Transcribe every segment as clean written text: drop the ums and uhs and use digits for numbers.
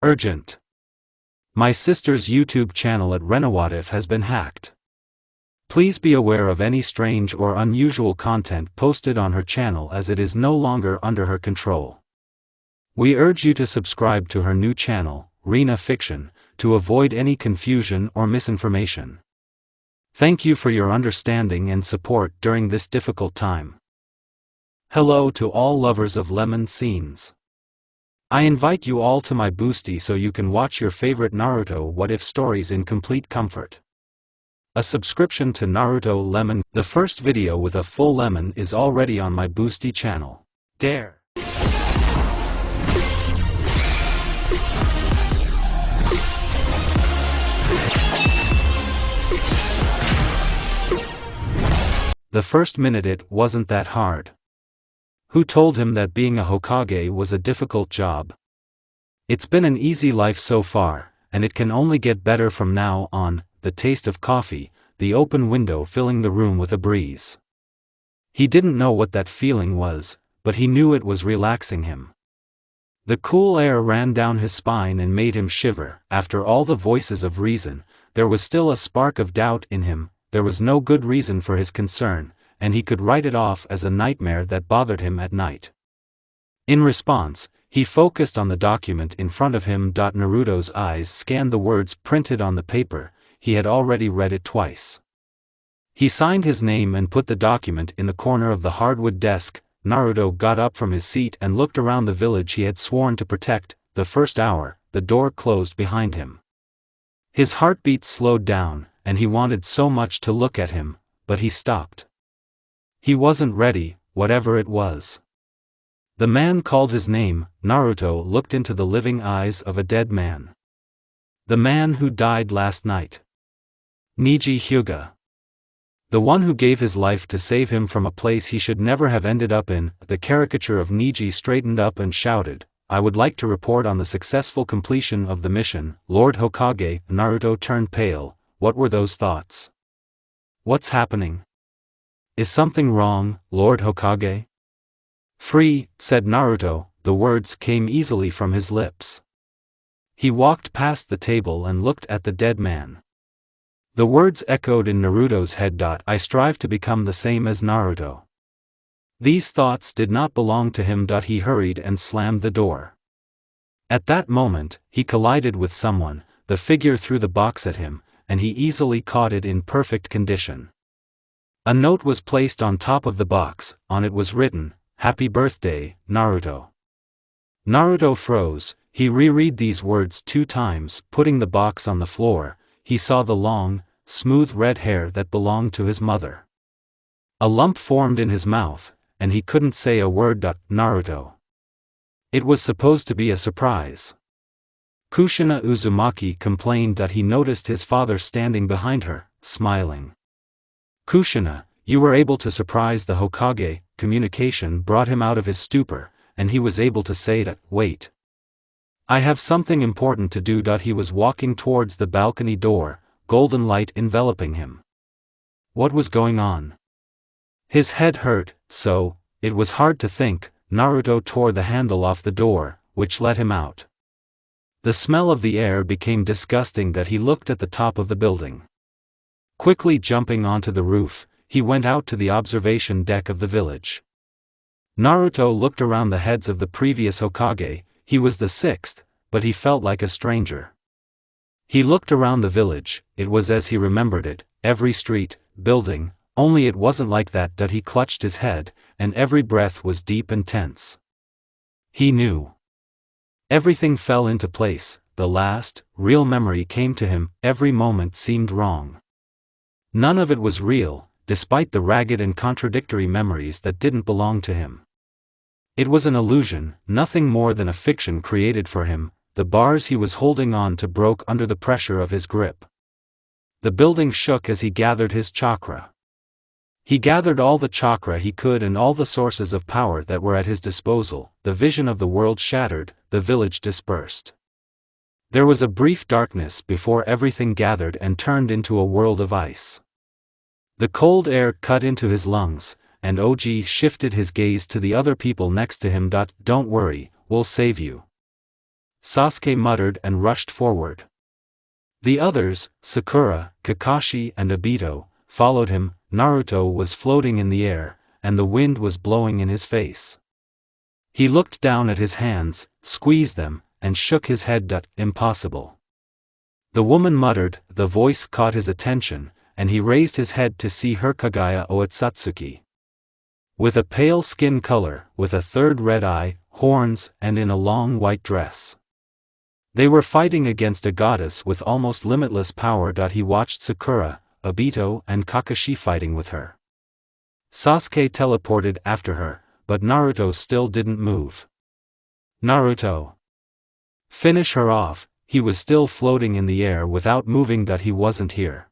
Urgent. My sister's YouTube channel at Renovative has been hacked. Please be aware of any strange or unusual content posted on her channel as it is no longer under her control. We urge you to subscribe to her new channel, Rena Fiction, to avoid any confusion or misinformation. Thank you for your understanding and support during this difficult time. Hello to all lovers of lemon scenes. I invite you all to my boosty so you can watch your favorite Naruto What If stories in complete comfort. A subscription to Naruto Lemon, the first video with a full lemon, is already on my boosty channel. Dare! The first minute it wasn't that hard. Who told him that being a Hokage was a difficult job? It's been an easy life so far, and it can only get better from now on. The taste of coffee, the open window filling the room with a breeze. He didn't know what that feeling was, but he knew it was relaxing him. The cool air ran down his spine and made him shiver. After all the voices of reason, there was still a spark of doubt in him. There was no good reason for his concern, and he could write it off as a nightmare that bothered him at night. In response, he focused on the document in front of him. Naruto's eyes scanned the words printed on the paper. He had already read it twice. He signed his name and put the document in the corner of the hardwood desk. Naruto got up from his seat and looked around the village he had sworn to protect. The first hour, the door closed behind him. His heartbeat slowed down, and he wanted so much to look at him, but he stopped. He wasn't ready, whatever it was. The man called his name. Naruto looked into the living eyes of a dead man. The man who died last night. Neji Hyuga. The one who gave his life to save him from a place he should never have ended up in. The caricature of Neji straightened up and shouted, "I would like to report on the successful completion of the mission, Lord Hokage." Naruto turned pale. What were those thoughts? What's happening? Is something wrong, Lord Hokage? Free, said Naruto. The words came easily from his lips. He walked past the table and looked at the dead man. The words echoed in Naruto's head. I strive to become the same as Naruto. These thoughts did not belong to him. He hurried and slammed the door. At that moment, he collided with someone. The figure threw the box at him, and he easily caught it in perfect condition. A note was placed on top of the box. On it was written, "Happy birthday, Naruto." Naruto froze. He reread these words 2 times. Putting the box on the floor, he saw the long, smooth red hair that belonged to his mother. A lump formed in his mouth, and he couldn't say a word. Naruto. It was supposed to be a surprise. Kushina Uzumaki complained that he noticed his father standing behind her, smiling. "Kushina, you were able to surprise the Hokage." Communication brought him out of his stupor, and he was able to say that, "Wait. I have something important to do." He was walking towards the balcony door, golden light enveloping him. What was going on? His head hurt, so it was hard to think. Naruto tore the handle off the door, which let him out. The smell of the air became disgusting. He looked at the top of the building. Quickly jumping onto the roof, he went out to the observation deck of the village. Naruto looked around the heads of the previous Hokage. He was the 6th, but he felt like a stranger. He looked around the village. It was as he remembered it, every street, building, only it wasn't like that. He clutched his head, and every breath was deep and tense. He knew. Everything fell into place. The last, real memory came to him. Every moment seemed wrong. None of it was real, despite the ragged and contradictory memories that didn't belong to him. It was an illusion, nothing more than a fiction created for him. The bars he was holding on to broke under the pressure of his grip. The building shook as he gathered his chakra. He gathered all the chakra he could and all the sources of power that were at his disposal. The vision of the world shattered, the village dispersed. There was a brief darkness before everything gathered and turned into a world of ice. The cold air cut into his lungs, and OG shifted his gaze to the other people next to him. Don't worry, we'll save you. Sasuke muttered and rushed forward. The others, Sakura, Kakashi and Obito, followed him. Naruto was floating in the air, and the wind was blowing in his face. He looked down at his hands, squeezed them, and shook his head. Impossible. The woman muttered. The voice caught his attention, and he raised his head to see her Kaguya Otsutsuki. With a pale skin color, with a third red eye, horns, and in a long white dress. They were fighting against a goddess with almost limitless power. He watched Sakura, Obito and Kakashi fighting with her. Sasuke teleported after her, but Naruto still didn't move. Naruto! Finish her off. He was still floating in the air without moving. He wasn't here.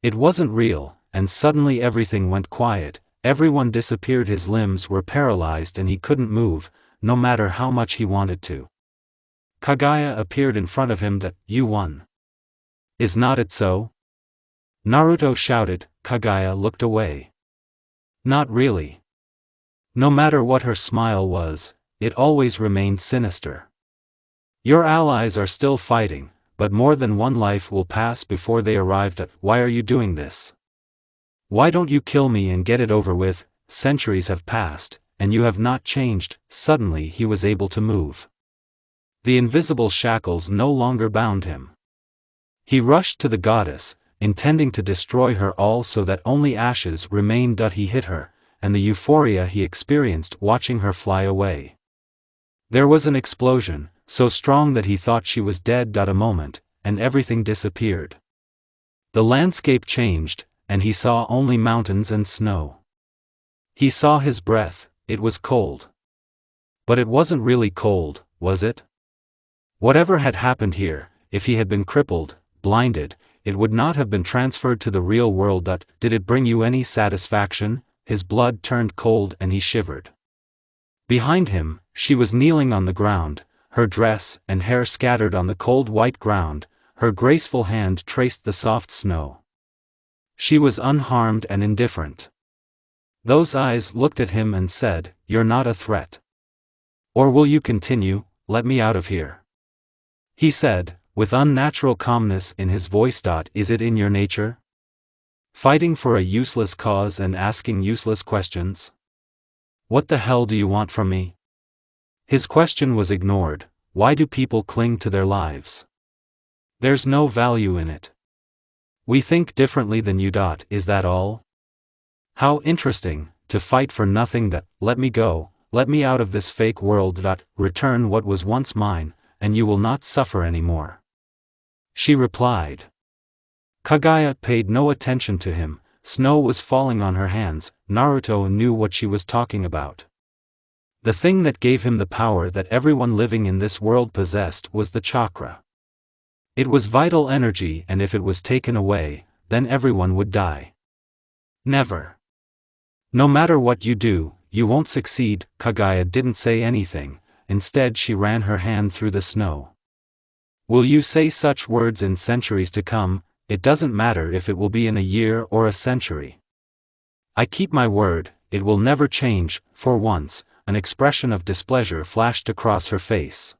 It wasn't real, and suddenly everything went quiet, everyone disappeared. His limbs were paralyzed and he couldn't move, no matter how much he wanted to. Kaguya appeared in front of him. You won. Is not it so? Naruto shouted. Kaguya looked away. Not really. No matter what her smile was, it always remained sinister. Your allies are still fighting, but more than one life will pass before they arrived. Why are you doing this? Why don't you kill me and get it over with? Centuries have passed, and you have not changed. Suddenly he was able to move. The invisible shackles no longer bound him. He rushed to the goddess, intending to destroy her all so that only ashes remained. He hit her, and the euphoria he experienced watching her fly away. There was an explosion, so strong that he thought she was dead. A moment, and everything disappeared. The landscape changed, and he saw only mountains and snow. He saw his breath. It was cold. But it wasn't really cold, was it? Whatever had happened here, if he had been crippled, blinded, it would not have been transferred to the real world. Did it bring you any satisfaction? His blood turned cold and he shivered. Behind him, she was kneeling on the ground, her dress and hair scattered on the cold white ground, her graceful hand traced the soft snow. She was unharmed and indifferent. Those eyes looked at him and said, "You're not a threat. Or will you continue? Let me out of here." He said, with unnatural calmness in his voice. Is it in your nature? Fighting for a useless cause and asking useless questions? What the hell do you want from me? His question was ignored. Why do people cling to their lives? There's no value in it. We think differently than you. Is that all? How interesting, to fight for nothing. Let me go, let me out of this fake world. Return what was once mine, and you will not suffer anymore. She replied. Kaguya paid no attention to him. Snow was falling on her hands. Naruto knew what she was talking about. The thing that gave him the power that everyone living in this world possessed was the chakra. It was vital energy, and if it was taken away, then everyone would die. Never. No matter what you do, you won't succeed. Kaguya didn't say anything, instead she ran her hand through the snow. Will you say such words in centuries to come? It doesn't matter if it will be in a year or a century. I keep my word, it will never change. For once, an expression of displeasure flashed across her face.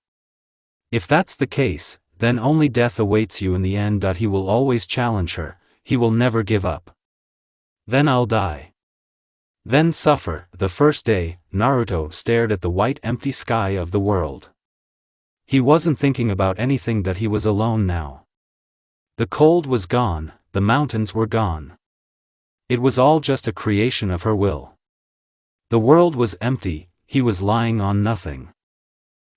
If that's the case, then only death awaits you in the end. He will always challenge her, he will never give up. Then I'll die. Then suffer. The first day, Naruto stared at the white empty sky of the world. He wasn't thinking about anything. He was alone now. The cold was gone, the mountains were gone. It was all just a creation of her will. The world was empty, he was lying on nothing.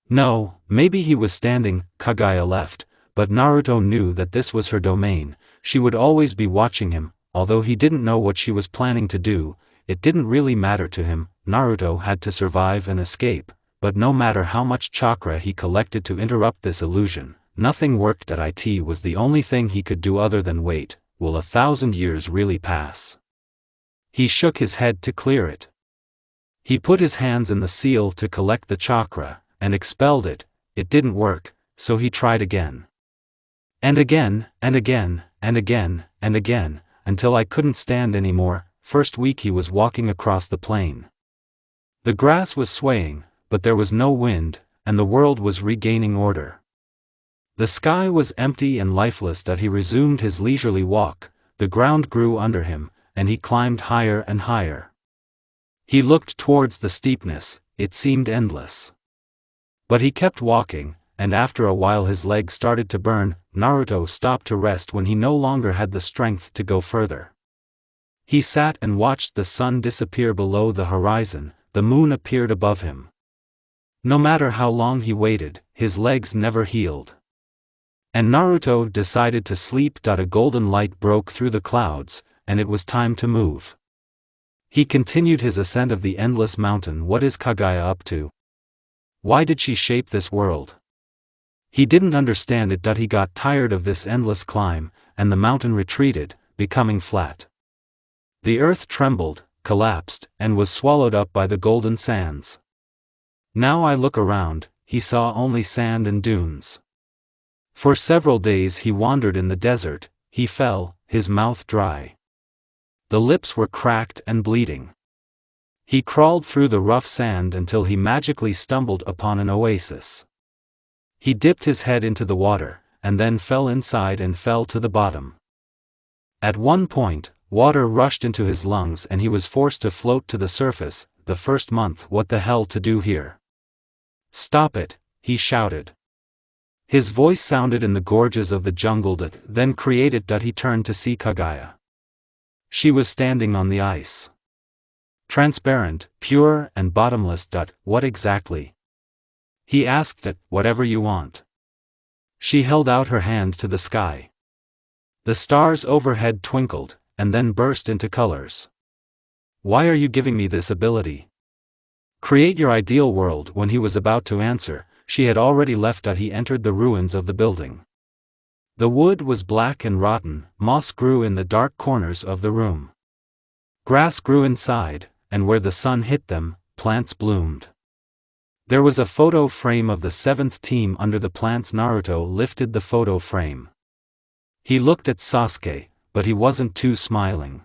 No, maybe he was standing. Kaguya left, but Naruto knew that this was her domain. She would always be watching him, although he didn't know what she was planning to do. It didn't really matter to him. Naruto had to survive and escape, but no matter how much chakra he collected to interrupt this illusion, nothing worked. It was the only thing he could do other than wait. Will 1,000 years really pass? He shook his head to clear it. He put his hands in the seal to collect the chakra, and expelled it. It didn't work, so he tried again. And again, and again, and again, and again, until I couldn't stand anymore. First week he was walking across the plain. The grass was swaying, but there was no wind, and the world was regaining order. The sky was empty and lifeless. He resumed his leisurely walk, the ground grew under him, and he climbed higher and higher. He looked towards the steepness, it seemed endless. But he kept walking, and after a while his legs started to burn. Naruto stopped to rest when he no longer had the strength to go further. He sat and watched the sun disappear below the horizon. The moon appeared above him. No matter how long he waited, his legs never healed. And Naruto decided to sleep. A golden light broke through the clouds, and it was time to move. He continued his ascent of the endless mountain. What is Kaguya up to? Why did she shape this world? He didn't understand it. He got tired of this endless climb, and the mountain retreated, becoming flat. The earth trembled, collapsed, and was swallowed up by the golden sands. Now I look around, he saw only sand and dunes. For several days he wandered in the desert. He fell, his mouth dry. The lips were cracked and bleeding. He crawled through the rough sand until he magically stumbled upon an oasis. He dipped his head into the water, and then fell inside and fell to the bottom. At one point, water rushed into his lungs and he was forced to float to the surface. The first month, what the hell to do here? Stop it, he shouted. His voice sounded in the gorges of the jungle. Then created. He turned to see Kaguya. She was standing on the ice. Transparent, pure, and bottomless. What exactly? He asked. Whatever you want. She held out her hand to the sky. The stars overhead twinkled, and then burst into colors. Why are you giving me this ability? Create your ideal world. When he was about to answer, she had already left. He entered the ruins of the building. The wood was black and rotten, moss grew in the dark corners of the room. Grass grew inside, and where the sun hit them, plants bloomed. There was a photo frame of the 7th team under the plants. Naruto lifted the photo frame. He looked at Sasuke, but he wasn't too smiling.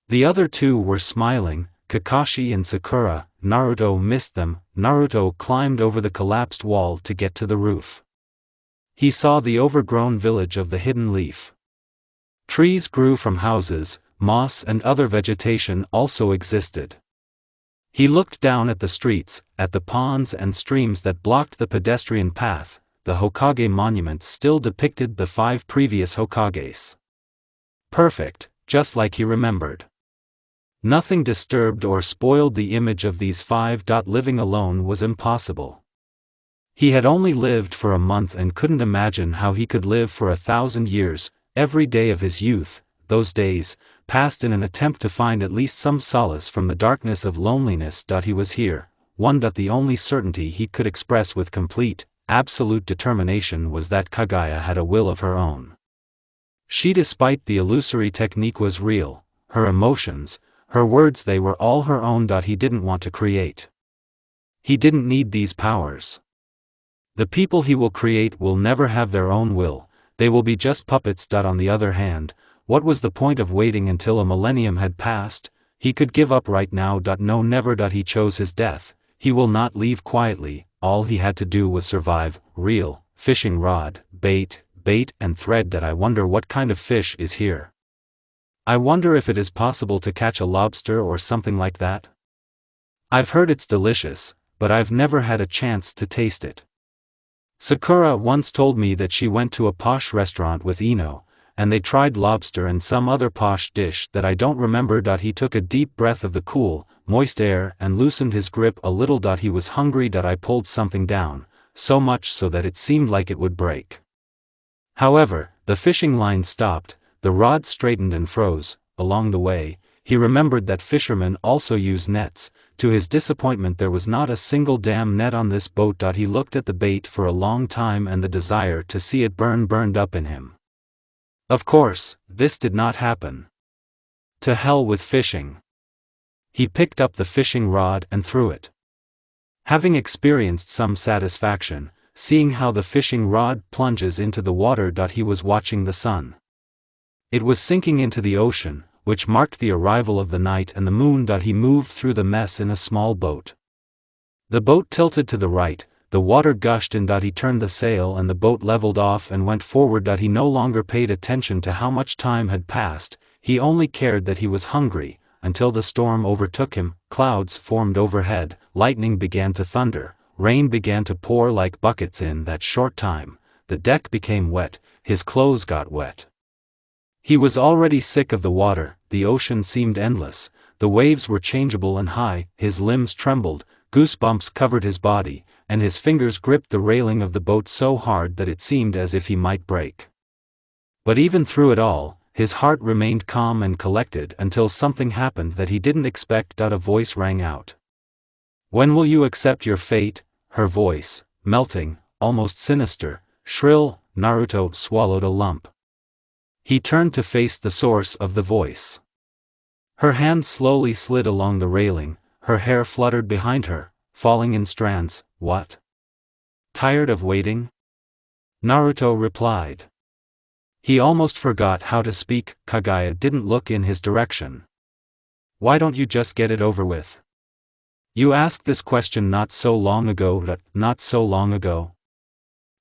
The other two were smiling, Kakashi and Sakura. Naruto missed them. Naruto climbed over the collapsed wall to get to the roof. He saw the overgrown village of the Hidden Leaf. Trees grew from houses, moss and other vegetation also existed. He looked down at the streets, at the ponds and streams that blocked the pedestrian path. The Hokage monument still depicted the 5 previous Hokages. Perfect, just like he remembered. Nothing disturbed or spoiled the image of these 5. Living alone was impossible. He had only lived for a month and couldn't imagine how he could live for 1,000 years. Every day of his youth, those days, passed in an attempt to find at least some solace from the darkness of loneliness. He was here, one. The only certainty he could express with complete, absolute determination was that Kaguya had a will of her own. She, despite the illusory technique, was real. Her emotions, her words, they were all her own. He didn't want to create. He didn't need these powers. The people he will create will never have their own will, they will be just puppets. On the other hand, what was the point of waiting until a millennium had passed? He could give up right now. No, never. He chose his death. He will not leave quietly. All he had to do was survive. Reel, fishing rod, bait and thread. I wonder what kind of fish is here. I wonder if it is possible to catch a lobster or something like that. I've heard it's delicious, but I've never had a chance to taste it. Sakura once told me that she went to a posh restaurant with Ino, and they tried lobster and some other posh dish that I don't remember. He took a deep breath of the cool, moist air and loosened his grip a little. He was hungry. I pulled something down, so much so that it seemed like it would break. However, the fishing line stopped, the rod straightened and froze. Along the way, he remembered that fishermen also use nets. To his disappointment, there was not a single damn net on this boat. He looked at the bait for a long time and the desire to see it burn burned up in him. Of course, this did not happen. To hell with fishing. He picked up the fishing rod and threw it. Having experienced some satisfaction, seeing how the fishing rod plunges into the water. He was watching the sun. It was sinking into the ocean, which marked the arrival of the night and the moon. He moved through the mess in a small boat. The boat tilted to the right, the water gushed and he turned the sail and the boat leveled off and went forward. He no longer paid attention to how much time had passed, he only cared that he was hungry, until the storm overtook him, clouds formed overhead, lightning began to thunder, rain began to pour like buckets. In that short time, the deck became wet, his clothes got wet. He was already sick of the water, the ocean seemed endless, the waves were changeable and high, his limbs trembled, goosebumps covered his body, and his fingers gripped the railing of the boat so hard that it seemed as if he might break. But even through it all, his heart remained calm and collected until something happened that he didn't expect. A voice rang out. "When will you accept your fate?" Her voice, melting, almost sinister, shrill. Naruto swallowed a lump. He turned to face the source of the voice. Her hand slowly slid along the railing, her hair fluttered behind her, falling in strands. "What? Tired of waiting?" Naruto replied. He almost forgot how to speak. Kaguya didn't look in his direction. "Why don't you just get it over with? You asked this question not so long ago." "Not so long ago?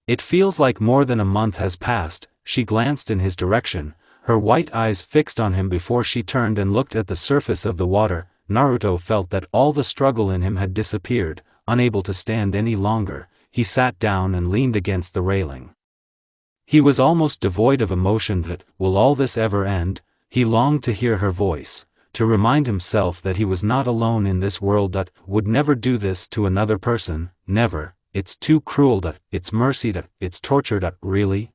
It feels like more than a month has passed." She glanced in his direction, her white eyes fixed on him before she turned and looked at the surface of the water. Naruto felt that all the struggle in him had disappeared. Unable to stand any longer, he sat down and leaned against the railing. He was almost devoid of emotion. Will all this ever end? He longed to hear her voice, to remind himself that he was not alone in this world. Would never do this to another person, never. It's too cruel. It's mercy. It's torture. Really?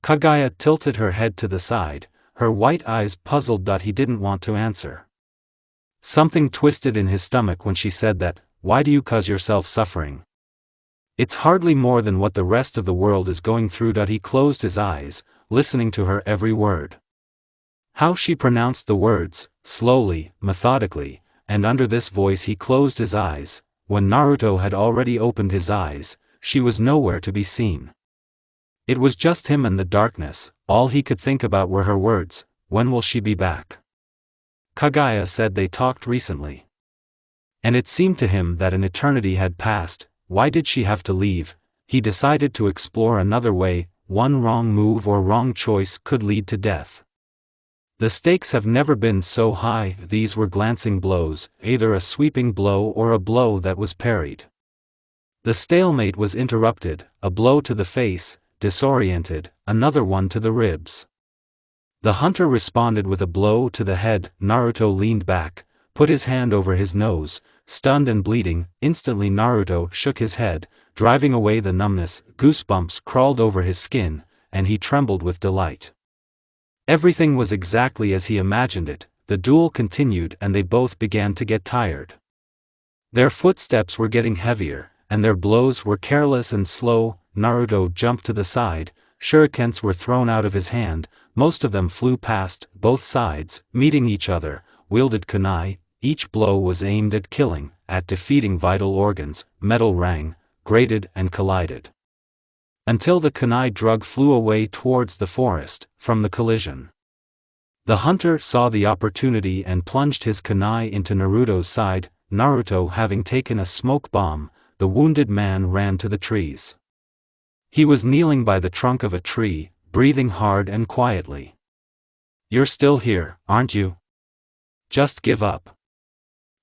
Kaguya tilted her head to the side, her white eyes puzzled. He didn't want to answer. Something twisted in his stomach when she said that. "Why do you cause yourself suffering? It's hardly more than what the rest of the world is going through." He closed his eyes, listening to her every word. How she pronounced the words, slowly, methodically, and under this voice he closed his eyes. When Naruto had already opened his eyes, she was nowhere to be seen. It was just him and the darkness. All he could think about were her words. When will she be back? Kaguya said they talked recently. And it seemed to him that an eternity had passed. Why did she have to leave? He decided to explore another way. One wrong move or wrong choice could lead to death. The stakes have never been so high. These were glancing blows, either a sweeping blow or a blow that was parried. The stalemate was interrupted, a blow to the face, disoriented, another one to the ribs. The hunter responded with a blow to the head. Naruto leaned back, put his hand over his nose, stunned and bleeding. Instantly Naruto shook his head, driving away the numbness. Goosebumps crawled over his skin, and he trembled with delight. Everything was exactly as he imagined it. The duel continued and they both began to get tired. Their footsteps were getting heavier, and their blows were careless and slow. Naruto jumped to the side, shurikens were thrown out of his hand, most of them flew past both sides, meeting each other, wielded kunai. Each blow was aimed at killing, at defeating vital organs. Metal rang, grated and collided. Until the kunai drug flew away towards the forest, from the collision. The hunter saw the opportunity and plunged his kunai into Naruto's side. Naruto having taken a smoke bomb, the wounded man ran to the trees. He was kneeling by the trunk of a tree, breathing hard and quietly. "You're still here, aren't you? Just give up."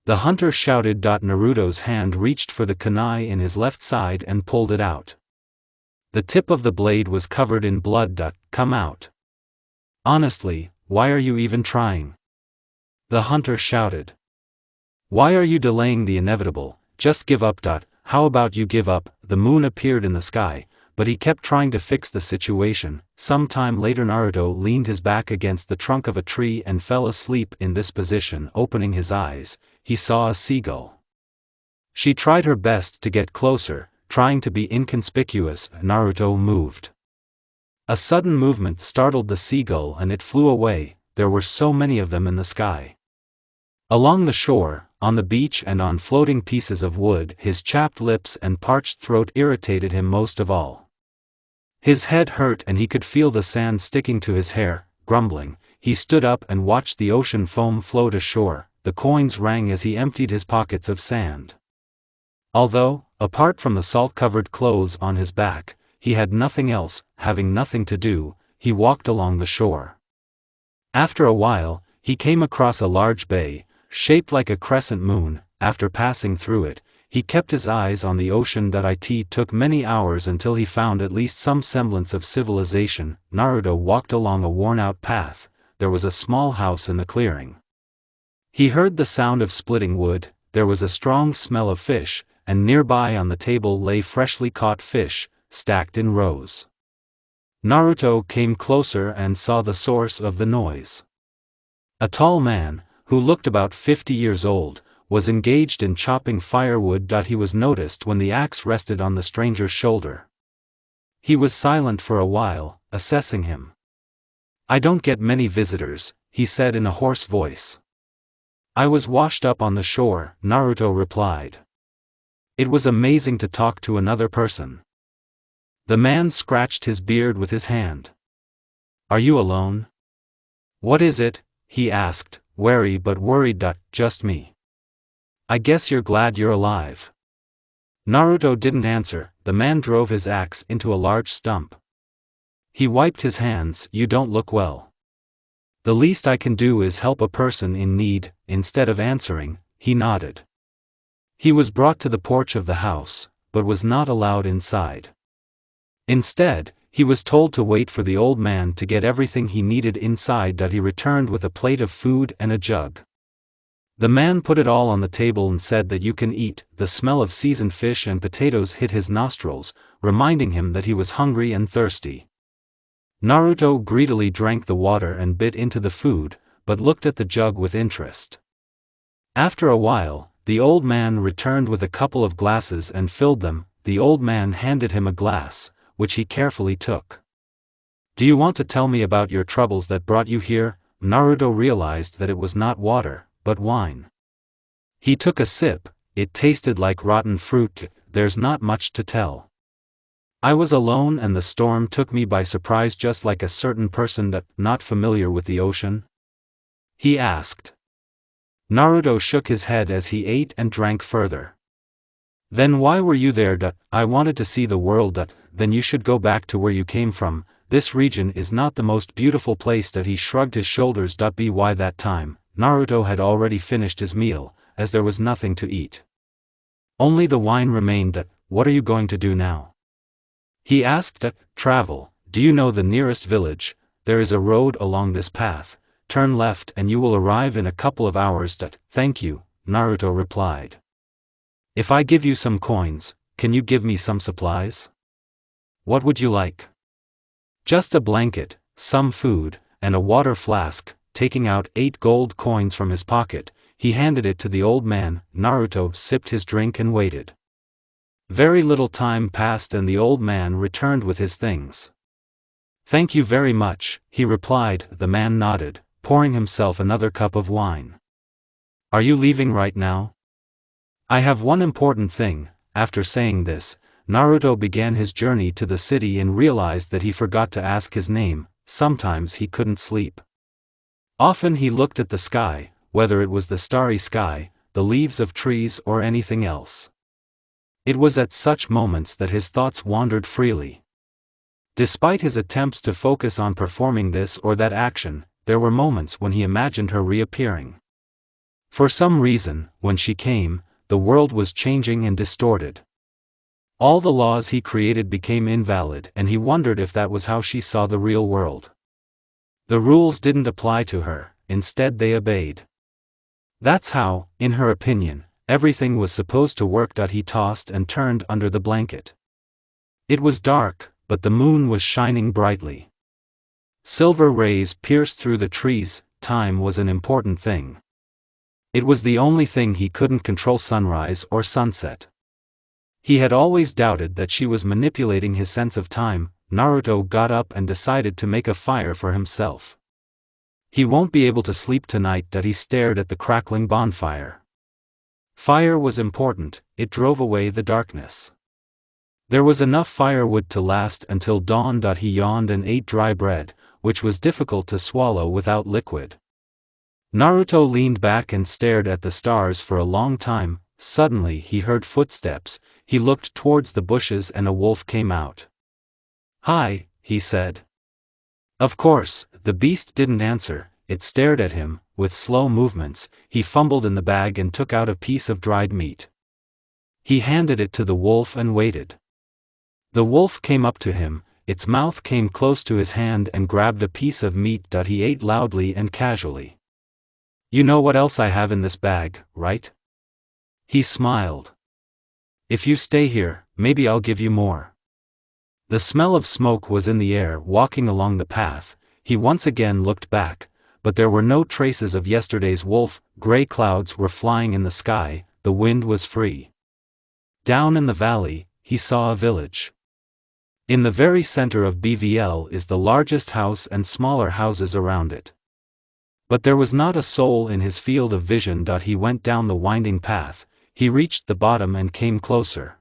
The hunter shouted. Naruto's hand reached for the kunai in his left side and pulled it out. The tip of the blade was covered in blood. "Come out. Honestly, why are you even trying?" The hunter shouted. "Why are you delaying the inevitable? Just give up. How about you give up?" The moon appeared in the sky, but he kept trying to fix the situation. Some time later Naruto leaned his back against the trunk of a tree and fell asleep in this position. Opening his eyes, he saw a seagull. She tried her best to get closer, trying to be inconspicuous. Naruto moved. A sudden movement startled the seagull and it flew away. There were so many of them in the sky. Along the shore, on the beach and on floating pieces of wood, his chapped lips and parched throat irritated him most of all. His head hurt and he could feel the sand sticking to his hair. Grumbling, he stood up and watched the ocean foam float ashore. The coins rang as he emptied his pockets of sand. Although, Apart from the salt-covered clothes on his back, he had nothing else. Having nothing to do, he walked along the shore. After a while, he came across a large bay, shaped like a crescent moon. After passing through it, he kept his eyes on the ocean. It took many hours until he found at least some semblance of civilization. Naruto walked along a worn-out path. There was a small house in the clearing. He heard the sound of splitting wood, there was a strong smell of fish, and nearby on the table lay freshly caught fish, stacked in rows. Naruto came closer and saw the source of the noise. A tall man, who looked about 50 years old, was engaged in chopping firewood. He was noticed when the axe rested on the stranger's shoulder. He was silent for a while, assessing him. "I don't get many visitors," he said in a hoarse voice. "I was washed up on the shore," Naruto replied. It was amazing to talk to another person. The man scratched his beard with his hand. "Are you alone?" "What is it?" he asked, wary but worried. "Just me. I guess you're glad you're alive." Naruto didn't answer. The man drove his axe into a large stump. He wiped his hands. "You don't look well." "The least I can do is help a person in need." Instead of answering, he nodded. He was brought to the porch of the house, but was not allowed inside. Instead, he was told to wait for the old man to get everything he needed inside. He returned with a plate of food and a jug. The man put it all on the table and said that you can eat. The smell of seasoned fish and potatoes hit his nostrils, reminding him that he was hungry and thirsty. Naruto greedily drank the water and bit into the food, but looked at the jug with interest. After a while, the old man returned with a couple of glasses and filled them. The old man handed him a glass, which he carefully took. "Do you want to tell me about your troubles that brought you here?" Naruto realized that it was not water, but wine. He took a sip. It tasted like rotten fruit. "There's not much to tell. I was alone and the storm took me by surprise, just like a certain person not familiar with the ocean?" he asked. Naruto shook his head as he ate and drank further. "Then why were you there? I wanted to see the world. Then you should go back to where you came from. This region is not the most beautiful place." He shrugged his shoulders. By that time, Naruto had already finished his meal, as there was nothing to eat. Only the wine remained. "What are you going to do now?" he asked. "Travel. Do you know the nearest village? There is a road along this path. Turn left and you will arrive in a couple of hours." "Thank you," Naruto replied. "If I give you some coins, can you give me some supplies?" "What would you like?" "Just a blanket, some food, and a water flask." Taking out 8 gold coins from his pocket, he handed it to the old man. Naruto sipped his drink and waited. Very little time passed and the old man returned with his things. "Thank you very much," he replied. The man nodded, pouring himself another cup of wine. "Are you leaving right now?" "I have one important thing." After saying this, Naruto began his journey to the city and realized that he forgot to ask his name. Sometimes he couldn't sleep. Often he looked at the sky, whether it was the starry sky, the leaves of trees or anything else. It was at such moments that his thoughts wandered freely. Despite his attempts to focus on performing this or that action, there were moments when he imagined her reappearing. For some reason, when she came, the world was changing and distorted. All the laws he created became invalid and he wondered if that was how she saw the real world. The rules didn't apply to her, instead they obeyed. That's how, in her opinion, everything was supposed to work. He tossed and turned under the blanket. It was dark, but the moon was shining brightly. Silver rays pierced through the trees. Time was an important thing. It was the only thing he couldn't control, sunrise or sunset. He had always doubted that she was manipulating his sense of time. Naruto got up and decided to make a fire for himself. He won't be able to sleep tonight. He stared at the crackling bonfire. Fire was important, it drove away the darkness. There was enough firewood to last until dawn. He yawned and ate dry bread, which was difficult to swallow without liquid. Naruto leaned back and stared at the stars for a long time. Suddenly he heard footsteps. he looked towards the bushes and a wolf came out. "Hi," he said. Of course, the beast didn't answer, it stared at him. With slow movements, he fumbled in the bag and took out a piece of dried meat. He handed it to the wolf and waited. The wolf came up to him, its mouth came close to his hand and grabbed a piece of meat that he ate loudly and casually. "You know what else I have in this bag, right?" He smiled. "If you stay here, maybe I'll give you more." The smell of smoke was in the air. Walking along the path, he once again looked back, but there were no traces of yesterday's wolf. Gray clouds were flying in the sky, the wind was free. Down in the valley, he saw a village. In the very center of BVL is the largest house and smaller houses around it. But there was not a soul in his field of vision. He went down the winding path, he reached the bottom and came closer.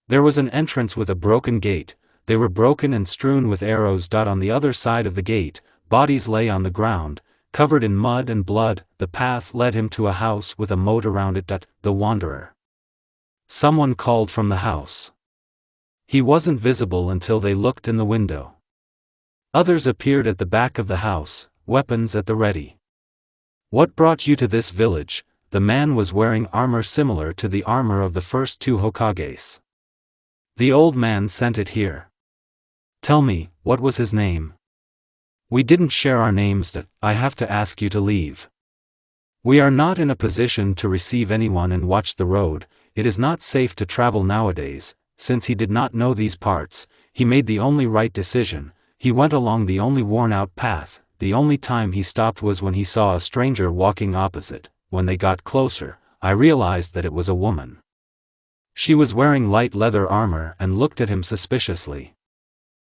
There was an entrance with a broken gate, they were broken and strewn with arrows. On the other side of the gate, bodies lay on the ground, covered in mud and blood. The path led him to a house with a moat around it. The wanderer. Someone called from the house. He wasn't visible until they looked in the window. Others appeared at the back of the house, weapons at the ready. "What brought you to this village?" The man was wearing armor similar to the armor of the first two Hokages. "The old man sent it here." "Tell me, what was his name?" "We didn't share our names. I have to ask you to leave. We are not in a position to receive anyone and watch the road. It is not safe to travel nowadays." Since he did not know these parts, he made the only right decision. He went along the only worn-out path. The only time he stopped was when he saw a stranger walking opposite. When they got closer, I realized that it was a woman. She was wearing light leather armor and looked at him suspiciously.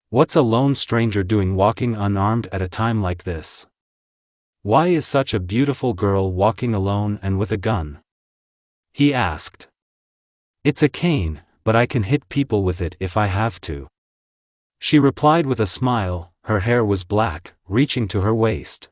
"What's a lone stranger doing walking unarmed at a time like this? Why is such a beautiful girl walking alone and with a gun?" he asked. "It's a cane, but I can hit people with it if I have to," she replied with a smile. Her hair was black, reaching to her waist.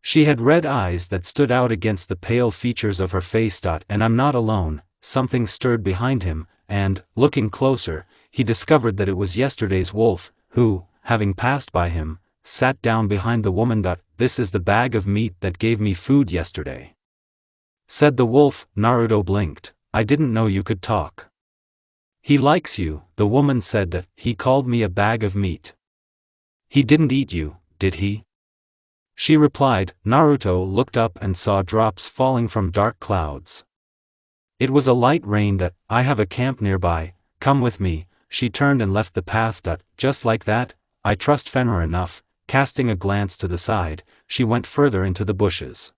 She had red eyes that stood out against the pale features of her face. "And I'm not alone." Something stirred behind him, and, looking closer, he discovered that it was yesterday's wolf, who, having passed by him, sat down behind the woman. "This is the bag of meat that gave me food yesterday," said the wolf. Naruto blinked. "I didn't know you could talk." "He likes you," the woman said. "He called me a bag of meat." "He didn't eat you, did he?" she replied. Naruto looked up and saw drops falling from dark clouds. It was a light rain. "I have a camp nearby, come with me." She turned and left the path. "Just like that? I trust Fenrir enough." Casting a glance to the side, she went further into the bushes.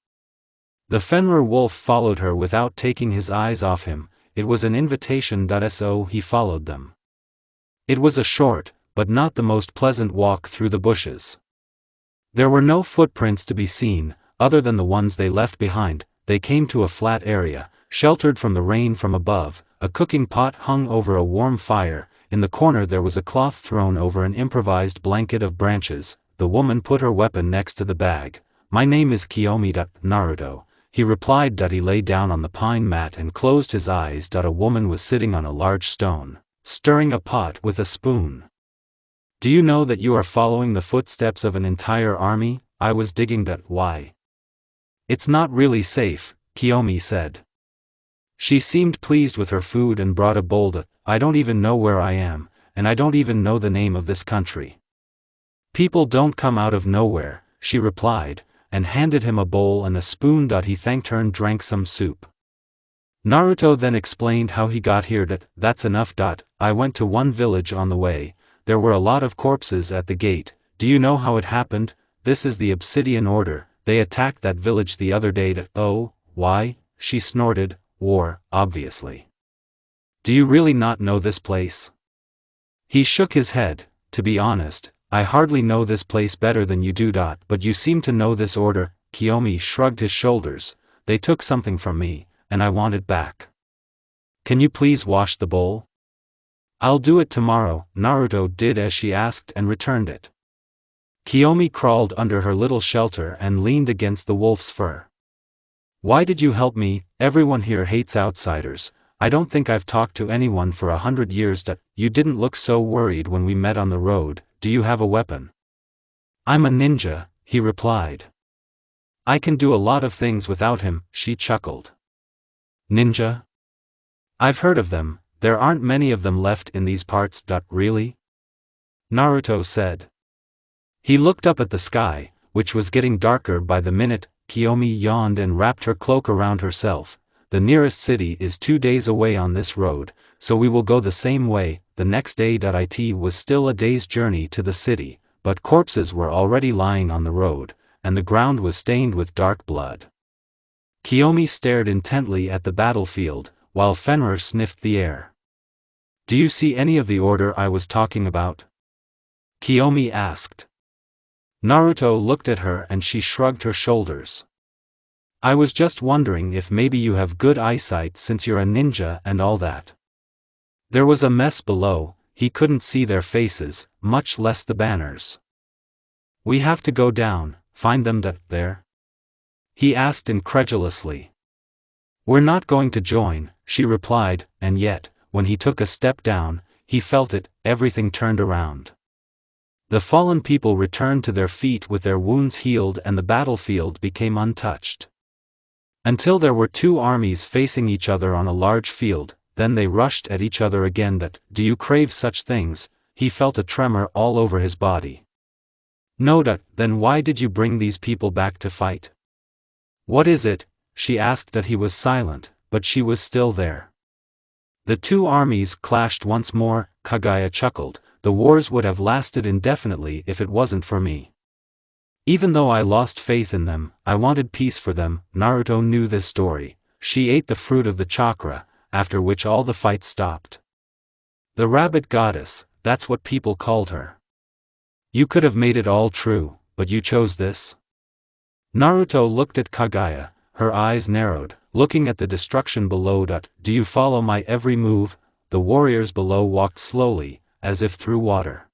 The Fenrir wolf followed her without taking his eyes off him. It was an invitation. So he followed them. It was a short, but not the most pleasant walk through the bushes. There were no footprints to be seen, other than the ones they left behind. They came to a flat area, sheltered from the rain from above. A cooking pot hung over a warm fire. In the corner there was a cloth thrown over an improvised blanket of branches. The woman put her weapon next to the bag. "My name is Kiyomi." "Naruto," he replied. He lay down on the pine mat and closed his eyes. A woman was sitting on a large stone, stirring a pot with a spoon. "Do you know that you are following the footsteps of an entire army?" "I was digging that. Why?" "It's not really safe," Kiyomi said. She seemed pleased with her food and brought a bowl. "I don't even know where I am, and I don't even know the name of this country." "People don't come out of nowhere," she replied, and handed him a bowl and a spoon. He thanked her and drank some soup. Naruto then explained how he got here. "That's enough. I went to one village on the way. There were a lot of corpses at the gate. Do you know how it happened? This is the Obsidian Order. They attacked that village the other day." "Oh, why?" she snorted. "War, obviously." "Do you really not know this place?" He shook his head. "To be honest, I hardly know this place better than you do. But you seem to know this order." Kiyomi shrugged his shoulders. "They took something from me, and I want it back. Can you please wash the bowl?" "I'll do it tomorrow." Naruto did as she asked and returned it. Kiyomi crawled under her little shelter and leaned against the wolf's fur. "Why did you help me? Everyone here hates outsiders. I don't think I've talked to anyone for 100 years. You didn't look so worried when we met on the road. Do you have a weapon? I'm a ninja, he replied. I can do a lot of things without him, she chuckled. Ninja? I've heard of them, there aren't many of them left in these parts. Really? Naruto said. He looked up at the sky, which was getting darker by the minute. Kiyomi yawned and wrapped her cloak around herself. The nearest city is 2 days away on this road, so we will go the same way. The next day. It was still a day's journey to the city, but corpses were already lying on the road, and the ground was stained with dark blood. Kiyomi stared intently at the battlefield, while Fenrir sniffed the air. Do you see any of the order I was talking about? Kiyomi asked. Naruto looked at her and she shrugged her shoulders. I was just wondering if maybe you have good eyesight since you're a ninja and all that. There was a mess below, he couldn't see their faces, much less the banners. We have to go down, find them there? He asked incredulously. We're not going to join, she replied, and yet, when he took a step down, he felt it, everything turned around. The fallen people returned to their feet with their wounds healed and the battlefield became untouched. Until there were 2 armies facing each other on a large field, then they rushed at each other again. Do you crave such things? He felt a tremor all over his body. No. Then why did you bring these people back to fight? What is it? She asked. He was silent, but she was still there. The 2 armies clashed once more. Kaguya chuckled. The wars would have lasted indefinitely if it wasn't for me. Even though I lost faith in them, I wanted peace for them. Naruto knew this story. She ate the fruit of the chakra, after which all the fights stopped. The rabbit goddess, that's what people called her. You could have made it all true, but you chose this? Naruto looked at Kaguya, her eyes narrowed, looking at the destruction below. Do you follow my every move? The warriors below walked slowly, as if through water.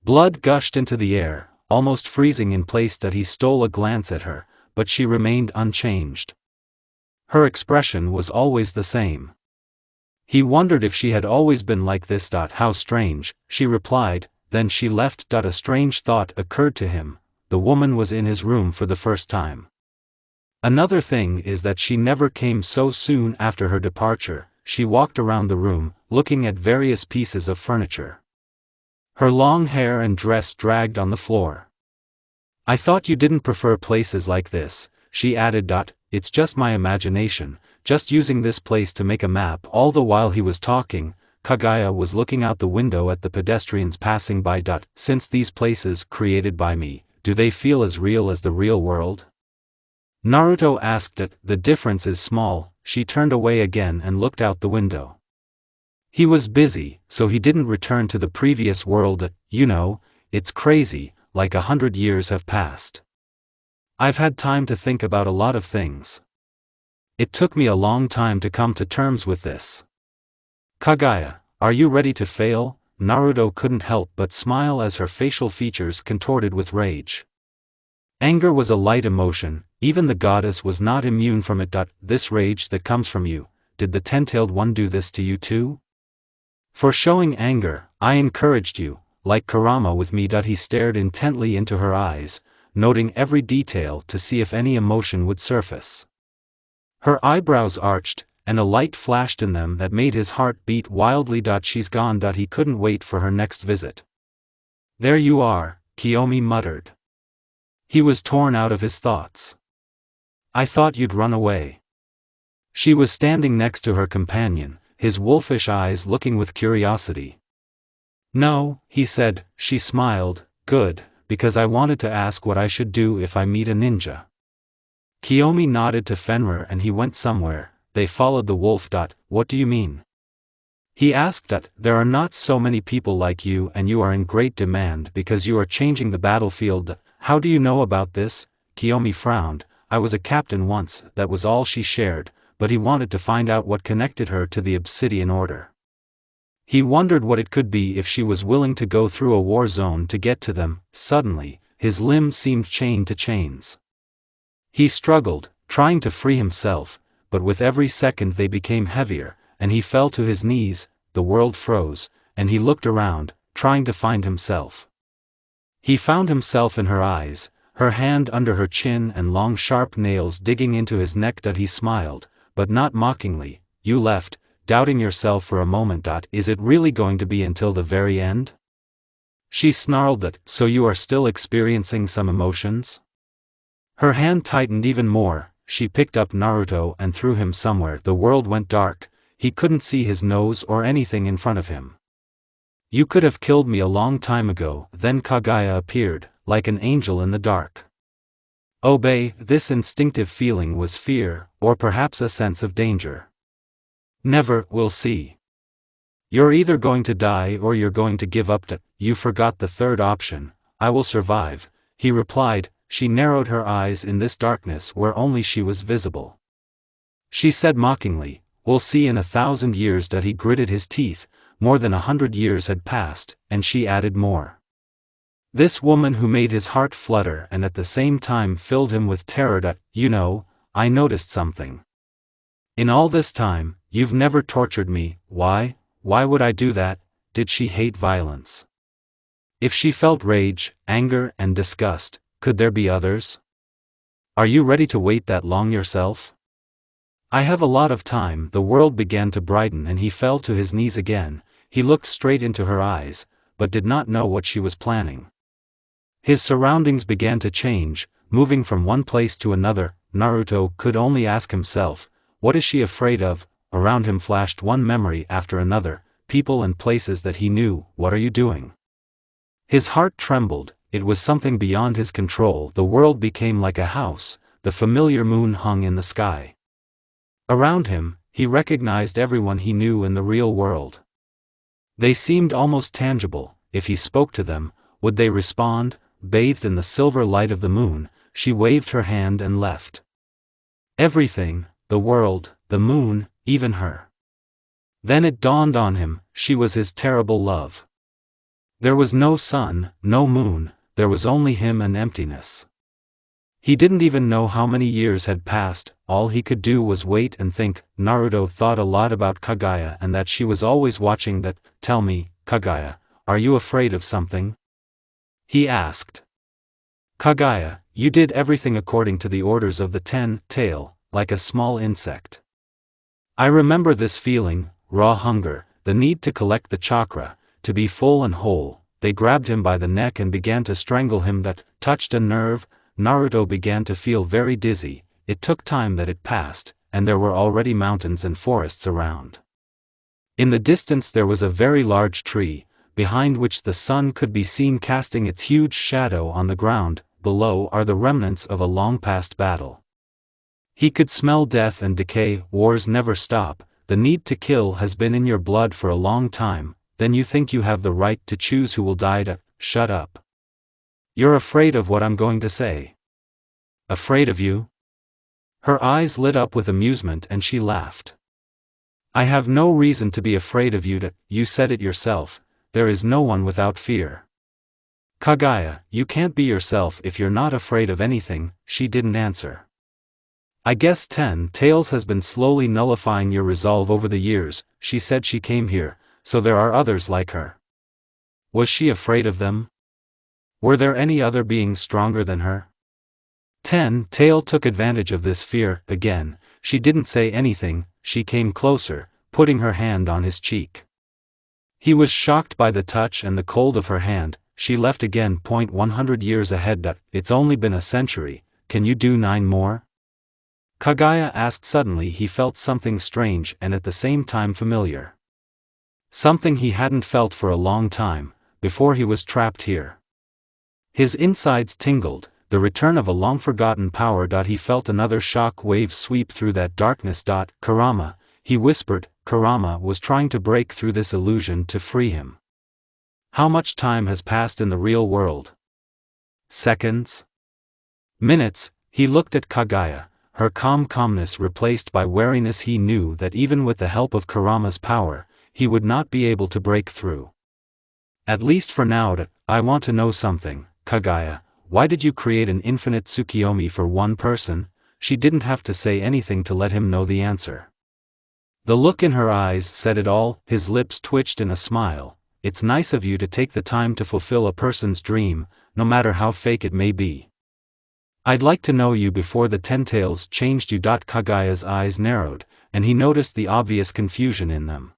Blood gushed into the air, almost freezing in place. He stole a glance at her, but she remained unchanged. Her expression was always the same. He wondered if she had always been like this. How strange, she replied, then she left. A strange thought occurred to him, the woman was in his room for the first time. Another thing is that she never came so soon after her departure. She walked around the room, looking at various pieces of furniture. Her long hair and dress dragged on the floor. I thought you didn't prefer places like this, she added. It's just my imagination, just using this place to make a map. All the while he was talking, Kaguya was looking out the window at the pedestrians passing by. Since these places created by me, do they feel as real as the real world? Naruto asked. The difference is small. She turned away again and looked out the window. He was busy, so he didn't return to the previous world. You know, it's crazy, like 100 years have passed. I've had time to think about a lot of things. It took me a long time to come to terms with this. Kaguya, are you ready to fail? Naruto couldn't help but smile as her facial features contorted with rage. Anger was a light emotion, even the goddess was not immune from it. This rage that comes from you, did the ten-tailed one do this to you too? For showing anger, I encouraged you, like Kurama with me. He stared intently into her eyes, noting every detail to see if any emotion would surface. Her eyebrows arched, and a light flashed in them that made his heart beat wildly. She's gone. He couldn't wait for her next visit. There you are, Kiyomi muttered. He was torn out of his thoughts. I thought you'd run away. She was standing next to her companion, his wolfish eyes looking with curiosity. No, he said. She smiled. Good, because I wanted to ask what I should do if I meet a ninja. Kiyomi nodded to Fenrir and he went somewhere. They followed the wolf. What do you mean? He asked. There are not so many people like you and you are in great demand because you are changing the battlefield. How do you know about this? Kiyomi frowned. I was a captain once. That was all she shared, but he wanted to find out what connected her to the Obsidian Order. He wondered what it could be if she was willing to go through a war zone to get to them. Suddenly, his limbs seemed chained to chains. He struggled, trying to free himself, but with every second they became heavier, and he fell to his knees. The world froze, and he looked around, trying to find himself. He found himself in her eyes, her hand under her chin and long sharp nails digging into his neck. He smiled, but not mockingly. You left, doubting yourself for a moment. Is it really going to be until the very end? She snarled that. So you are still experiencing some emotions? Her hand tightened even more. She picked up Naruto and threw him somewhere. The world went dark, he couldn't see his nose or anything in front of him. You could have killed me a long time ago. Then Kaguya appeared, like an angel in the dark. Obey. This instinctive feeling was fear, or perhaps a sense of danger. Never. We'll see. You're either going to die or you're going to give up. You forgot the third option. I will survive, he replied. She narrowed her eyes in this darkness where only she was visible. She said mockingly, we'll see in 1,000 years. He gritted his teeth. More than 100 years had passed, and she added more. This woman who made his heart flutter and at the same time filled him with terror. You know, I noticed something. In all this time, you've never tortured me. Why? Why would I do that? Did she hate violence? If she felt rage, anger, and disgust, could there be others? Are you ready to wait that long yourself? I have a lot of time. The world began to brighten and he fell to his knees again. He looked straight into her eyes, but did not know what she was planning. His surroundings began to change, moving from one place to another. Naruto could only ask himself, what is she afraid of? Around him flashed one memory after another, people and places that he knew. What are you doing? His heart trembled. It was something beyond his control. The world became like a house, the familiar moon hung in the sky. Around him, he recognized everyone he knew in the real world. They seemed almost tangible. If he spoke to them, would they respond? Bathed in the silver light of the moon, she waved her hand and left. Everything, the world, the moon, even her. Then it dawned on him, she was his terrible love. There was no sun, no moon, there was only him and emptiness. He didn't even know how many years had passed. All he could do was wait and think. Naruto thought a lot about Kaguya and that she was always watching. Tell me, Kaguya, are you afraid of something? He asked. Kaguya, you did everything according to the orders of the 10-tail, like a small insect. I remember this feeling, raw hunger, the need to collect the chakra, to be full and whole. They grabbed him by the neck and began to strangle him. That touched a nerve. Naruto began to feel very dizzy. It took time that it passed, and there were already mountains and forests around. In the distance there was a very large tree, behind which the sun could be seen casting its huge shadow on the ground. Below are the remnants of a long-past battle. He could smell death and decay. Wars never stop. The need to kill has been in your blood for a long time. Then you think you have the right to choose who will die. Shut up. You're afraid of what I'm going to say. Afraid of you? Her eyes lit up with amusement and she laughed. I have no reason to be afraid of you. You said it yourself, there is no one without fear. Kaguya, you can't be yourself if you're not afraid of anything. She didn't answer. I guess 10 Tails has been slowly nullifying your resolve over the years. She said she came here, so there are others like her. Was she afraid of them? Were there any other beings stronger than her? 10 Tail took advantage of this fear. Again, she didn't say anything. She came closer, putting her hand on his cheek. He was shocked by the touch and the cold of her hand. She left again. 100 years ahead. It's only been a century. Can you do 9 more? Kaguya asked suddenly. He felt something strange and at the same time familiar. Something he hadn't felt for a long time, before he was trapped here. His insides tingled, the return of a long-forgotten power. He felt another shock wave sweep through that darkness. Kurama, he whispered. Kurama was trying to break through this illusion to free him. How much time has passed in the real world? Seconds? Minutes? He looked at Kaguya, her calmness replaced by wariness. He knew that even with the help of Kurama's power, he would not be able to break through. At least for now. I want to know something, Kaguya. Why did you create an infinite Tsukiyomi for one person? She didn't have to say anything to let him know the answer. The look in her eyes said it all. His lips twitched in a smile. It's nice of you to take the time to fulfill a person's dream, no matter how fake it may be. I'd like to know you before the 10 tails changed you. Kaguya's eyes narrowed, and he noticed the obvious confusion in them.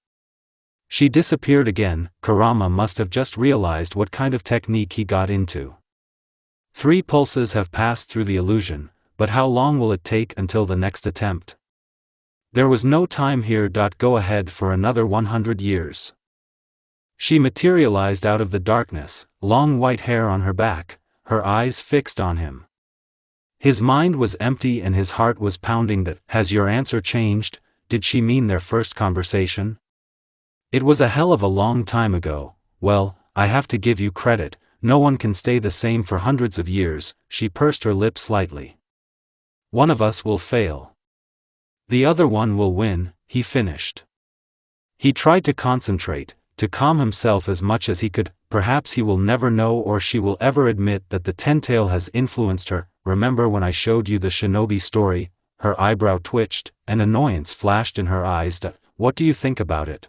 She disappeared again. Kurama must have just realized what kind of technique he got into. 3 pulses have passed through the illusion, but how long will it take until the next attempt? There was no time here. Go ahead for another 100 years. She materialized out of the darkness, long white hair on her back, her eyes fixed on him. His mind was empty and his heart was pounding. Has your answer changed? Did she mean their first conversation? It was a hell of a long time ago. Well, I have to give you credit, no one can stay the same for hundreds of years. She pursed her lips slightly. One of us will fail. The other one will win, he finished. He tried to concentrate, to calm himself as much as he could. Perhaps he will never know or she will ever admit that the 10-tail has influenced her. Remember when I showed you the shinobi story? Her eyebrow twitched, and annoyance flashed in her eyes. What do you think about it?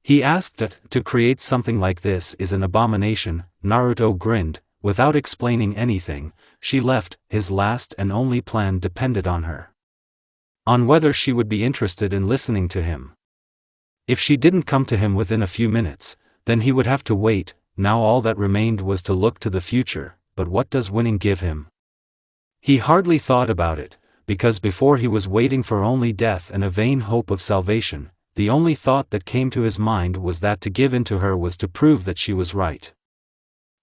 He asked. To create something like this is an abomination. Naruto grinned. Without explaining anything, she left. His last and only plan depended on her. On whether she would be interested in listening to him. If she didn't come to him within a few minutes, then he would have to wait. Now all that remained was to look to the future. But what does winning give him? He hardly thought about it, because before he was waiting for only death and a vain hope of salvation. The only thought that came to his mind was that to give in to her was to prove that she was right.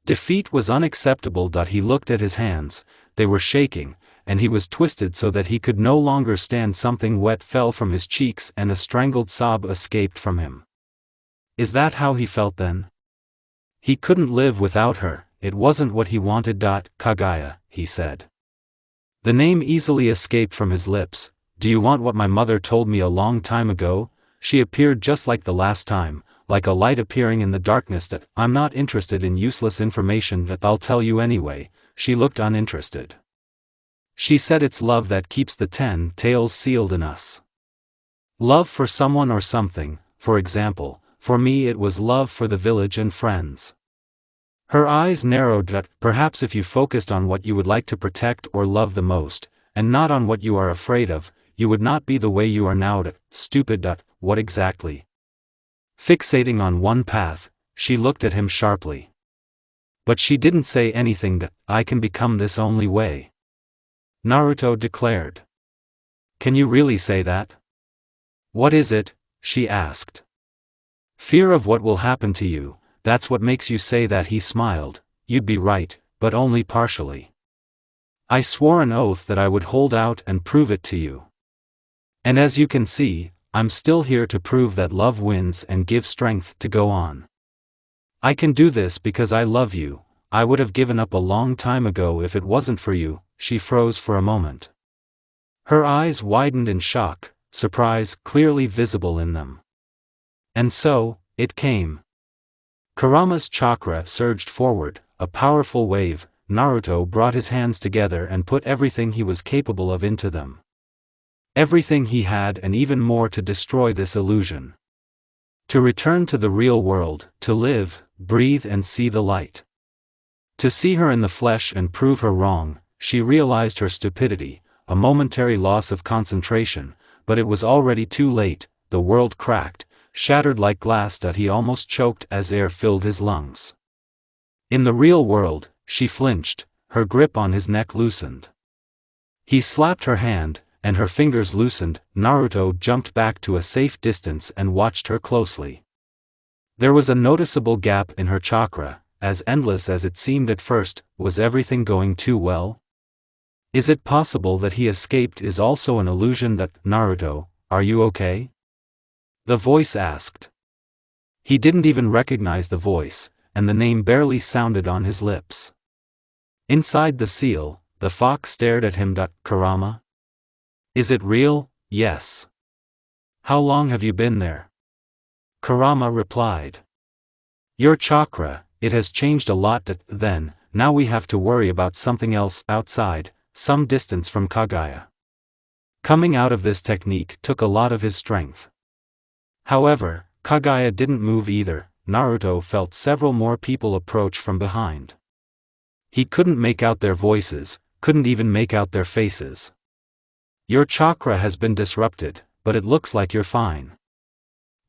Defeat was unacceptable. He looked at his hands, they were shaking, and he was twisted so that he could no longer stand. Something wet fell from his cheeks and a strangled sob escaped from him. Is that how he felt then? He couldn't live without her, it wasn't what he wanted. Kaguya, he said. The name easily escaped from his lips. Do you want what my mother told me a long time ago? She appeared just like the last time, like a light appearing in the darkness. I'm not interested in useless information. I'll tell you anyway. She looked uninterested. She said it's love that keeps the 10 tails sealed in us. Love for someone or something. For example, for me it was love for the village and friends. Her eyes narrowed. Perhaps if you focused on what you would like to protect or love the most, and not on what you are afraid of, you would not be the way you are now. Stupid. What exactly? Fixating on one path, she looked at him sharply. But she didn't say anything. I can become this only way. Naruto declared. Can you really say that? What is it? She asked. Fear of what will happen to you, that's what makes you say that. He smiled. You'd be right, but only partially. I swore an oath that I would hold out and prove it to you. And as you can see, I'm still here to prove that love wins and gives strength to go on. I can do this because I love you. I would have given up a long time ago if it wasn't for you. She froze for a moment. Her eyes widened in shock, surprise clearly visible in them. And so, it came. Kurama's chakra surged forward, a powerful wave. Naruto brought his hands together and put everything he was capable of into them. Everything he had and even more to destroy this illusion. To return to the real world, to live, breathe and see the light. To see her in the flesh and prove her wrong. She realized her stupidity, a momentary loss of concentration, but it was already too late. The world cracked, shattered like glass. He almost choked as air filled his lungs. In the real world, she flinched, her grip on his neck loosened. He slapped her hand, and her fingers loosened. Naruto jumped back to a safe distance and watched her closely. There was a noticeable gap in her chakra, as endless as it seemed at first. Was everything going too well? Is it possible that he escaped is also an illusion? Naruto, are you okay? The voice asked. He didn't even recognize the voice, and the name barely sounded on his lips. Inside the seal, the fox stared at him. Kurama? Is it real? Yes. How long have you been there? Kurama replied. Your chakra, it has changed a lot. Then, now we have to worry about something else outside, some distance from Kaguya. Coming out of this technique took a lot of his strength. However, Kaguya didn't move either. Naruto felt several more people approach from behind. He couldn't make out their voices, couldn't even make out their faces. Your chakra has been disrupted, but it looks like you're fine.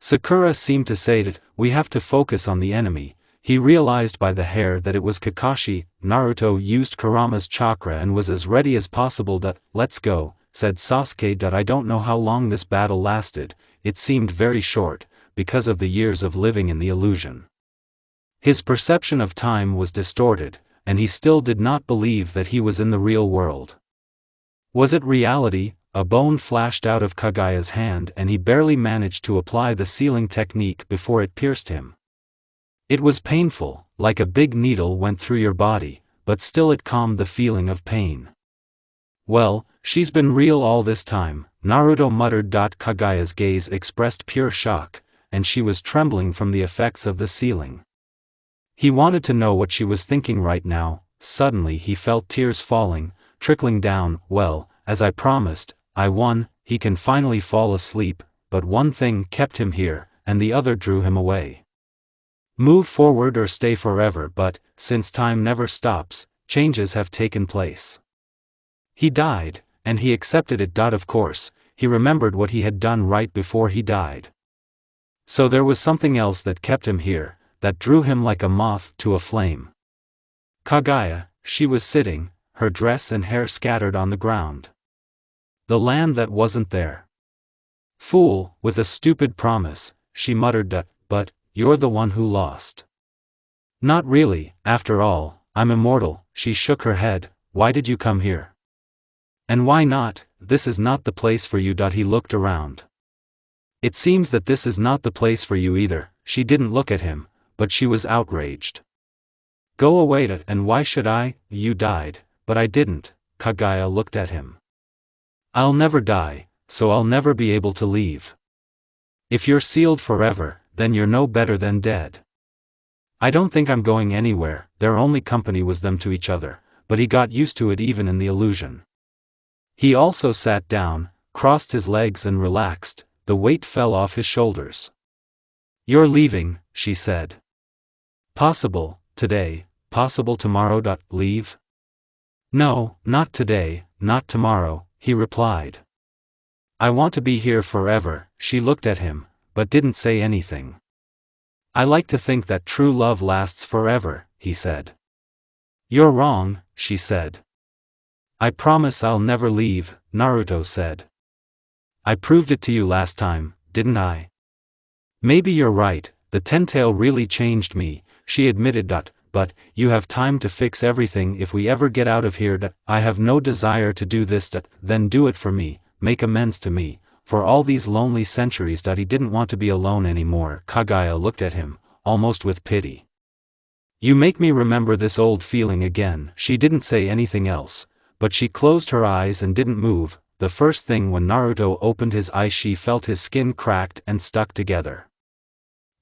Sakura seemed to say that, we have to focus on the enemy. He realized by the hair that it was Kakashi. Naruto used Kurama's chakra and was as ready as possible. Let's go, said Sasuke. I don't know how long this battle lasted, it seemed very short, because of the years of living in the illusion. His perception of time was distorted, and he still did not believe that he was in the real world. Was it reality? A bone flashed out of Kaguya's hand and he barely managed to apply the sealing technique before it pierced him. It was painful, like a big needle went through your body, but still it calmed the feeling of pain. Well, she's been real all this time, Naruto muttered. Kaguya's gaze expressed pure shock, and she was trembling from the effects of the sealing. He wanted to know what she was thinking right now. Suddenly he felt tears falling, trickling down. Well, as I promised, I won. He can finally fall asleep, but one thing kept him here, and the other drew him away. Move forward or stay forever, but, since time never stops, changes have taken place. He died, and he accepted it. Of course, he remembered what he had done right before he died. So there was something else that kept him here, that drew him like a moth to a flame. Kaguya, she was sitting, her dress and hair scattered on the ground. The land that wasn't there. Fool, with a stupid promise, she muttered. But, you're the one who lost. Not really, after all, I'm immortal. She shook her head. Why did you come here? And why not? This is not the place for you. He looked around. It seems that this is not the place for you either. She didn't look at him, but she was outraged. Go away. And why should I? You died, but I didn't. Kaguya looked at him. I'll never die, so I'll never be able to leave. If you're sealed forever, then you're no better than dead. I don't think I'm going anywhere. Their only company was them to each other, but he got used to it even in the illusion. He also sat down, crossed his legs and relaxed. The weight fell off his shoulders. You're leaving, she said. Possible, today, possible tomorrow. Leave? No, not today, not tomorrow, he replied. I want to be here forever. She looked at him, but didn't say anything. I like to think that true love lasts forever, he said. You're wrong, she said. I promise I'll never leave, Naruto said. I proved it to you last time, didn't I? Maybe you're right, the Ten-Tail really changed me, she admitted. But, you have time to fix everything if we ever get out of here. I have no desire to do this. Then do it for me, make amends to me, for all these lonely centuries. He didn't want to be alone anymore. Kaguya looked at him, almost with pity. You make me remember this old feeling again. She didn't say anything else, but she closed her eyes and didn't move. The first thing when Naruto opened his eyes she felt his skin cracked and stuck together.